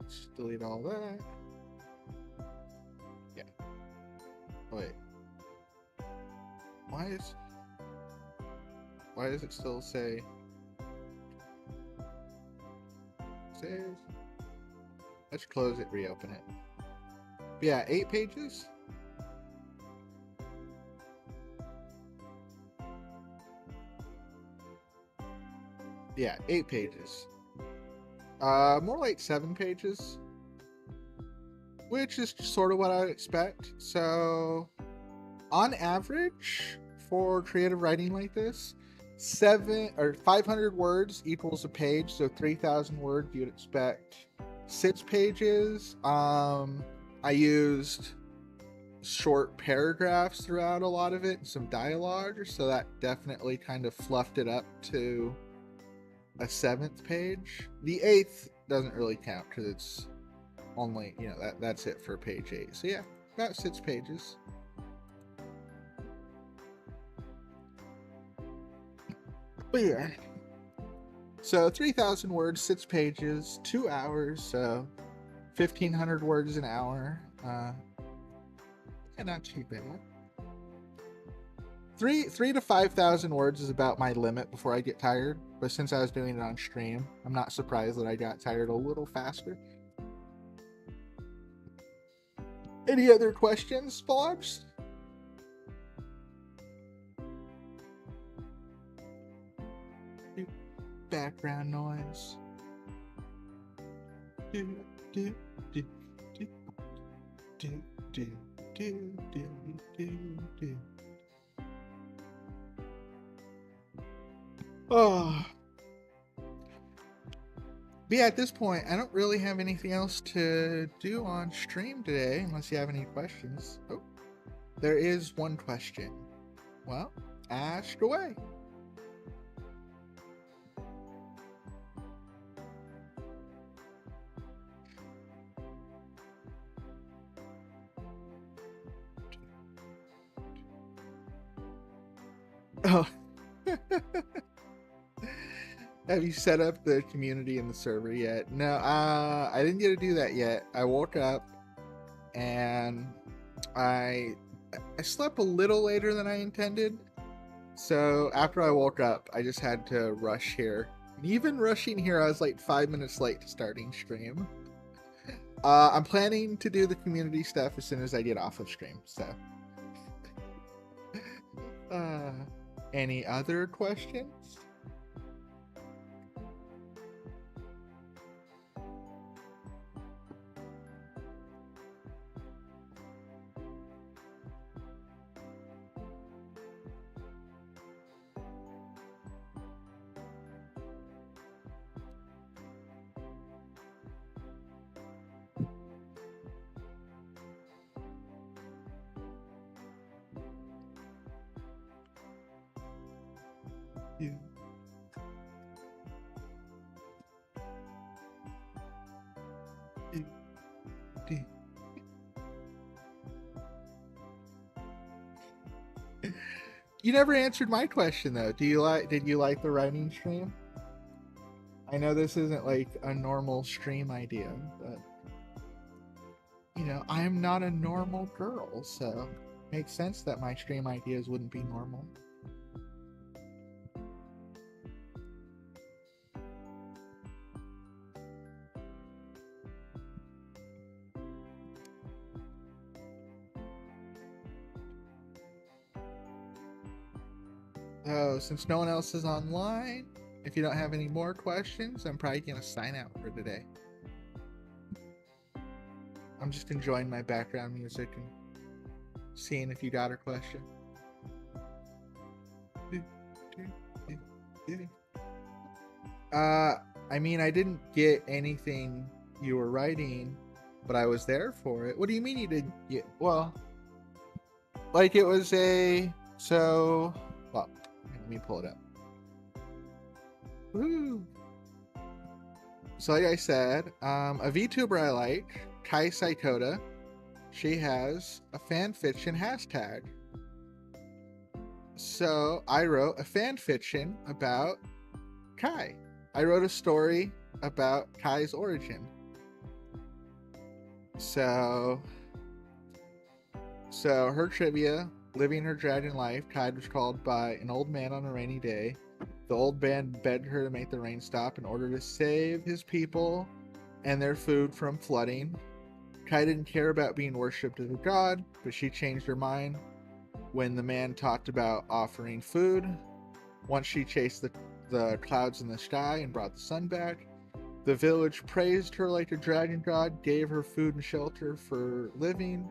Let's delete all that. Yeah. Wait. Why does it still say save? Let's close it, reopen it. Yeah, 8 pages. Yeah, 8 pages. More like 7 pages, which is sort of what I would expect. So, on average, for creative writing like this, 500 words equals a page. So 3,000 words, you'd expect 6 pages. I used short paragraphs throughout a lot of it and some dialogue, so that definitely kind of fluffed it up to a 7th page. The 8th doesn't really count because it's only, you know, that's it for page 8. So yeah, about 6 pages. But yeah, so 3,000 words, 6 pages, 2 hours, so 1,500 words an hour. And not too bad. 3,000 to 5,000 words is about my limit before I get tired. But since I was doing it on stream, I'm not surprised that I got tired a little faster. Any other questions, vlogs? Background noise. Do do do do do do do do do. Oh. But yeah, at this point, I don't really have anything else to do on stream today, unless you have any questions. Oh, there is one question. Well, ask away. Oh. Have you set up the community in the server yet? No, I didn't get to do that yet. I woke up and I slept a little later than I intended. So after I woke up, I just had to rush here. And even rushing here, I was like 5 minutes late to starting stream. I'm planning to do the community stuff as soon as I get off of stream. So, any other questions? You. You never answered my question though. Did you like the writing stream? I know this isn't like a normal stream idea, but you know, I am not a normal girl, so it makes sense that my stream ideas wouldn't be normal. Oh, since no one else is online, if you don't have any more questions, I'm probably gonna sign out for today. I'm just enjoying my background music and seeing if you got a question. I mean, I didn't get anything you were writing, but I was there for it. What do you mean you didn't get? Well, like it was a, so, well, let me pull it up. Woo. So like I said, a VTuber I like, Kai Saikoda, she has a fanfiction hashtag. So I wrote a fanfiction about Kai. I wrote a story about Kai's origin. So her trivia, living her dragon life, Kai was called by an old man on a rainy day. The old man begged her to make the rain stop in order to save his people and their food from flooding. Kai didn't care about being worshipped as a god, but she changed her mind when the man talked about offering food. Once she chased the clouds in the sky and brought the sun back, the village praised her like a dragon god, gave her food and shelter for living.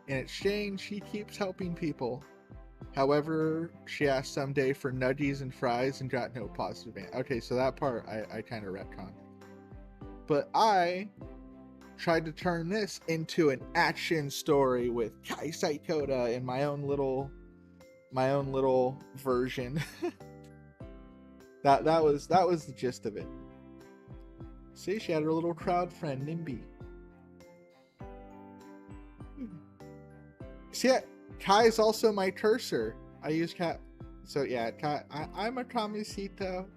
In exchange, she keeps helping people. However, she asked someday for nudgies and fries and got no positive answer. Okay, so that part I kind of retconned. But I tried to turn this into an action story with Kai Saikoda in my own little version. that was the gist of it. See, she had her little crowd friend Nimby. See, Kai is also my cursor. I use Kai. So yeah, Kai. I'm a Kamisito.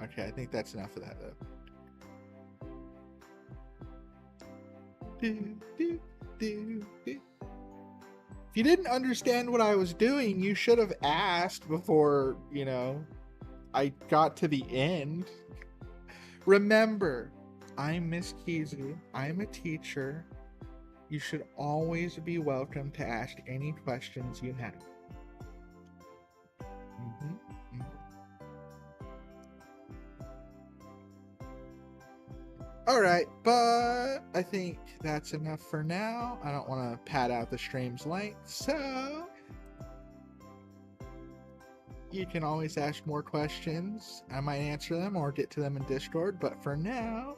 Okay, I think that's enough of that though. If you didn't understand what I was doing, you should have asked before, you know, I got to the end. Remember, I'm Miss Kizu. I'm a teacher. You should always be welcome to ask any questions you have. Alright, but I think that's enough for now. I don't want to pad out the stream's length, so you can always ask more questions. I might answer them or get to them in Discord, but for now,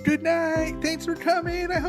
Good night. Thanks for coming. I hope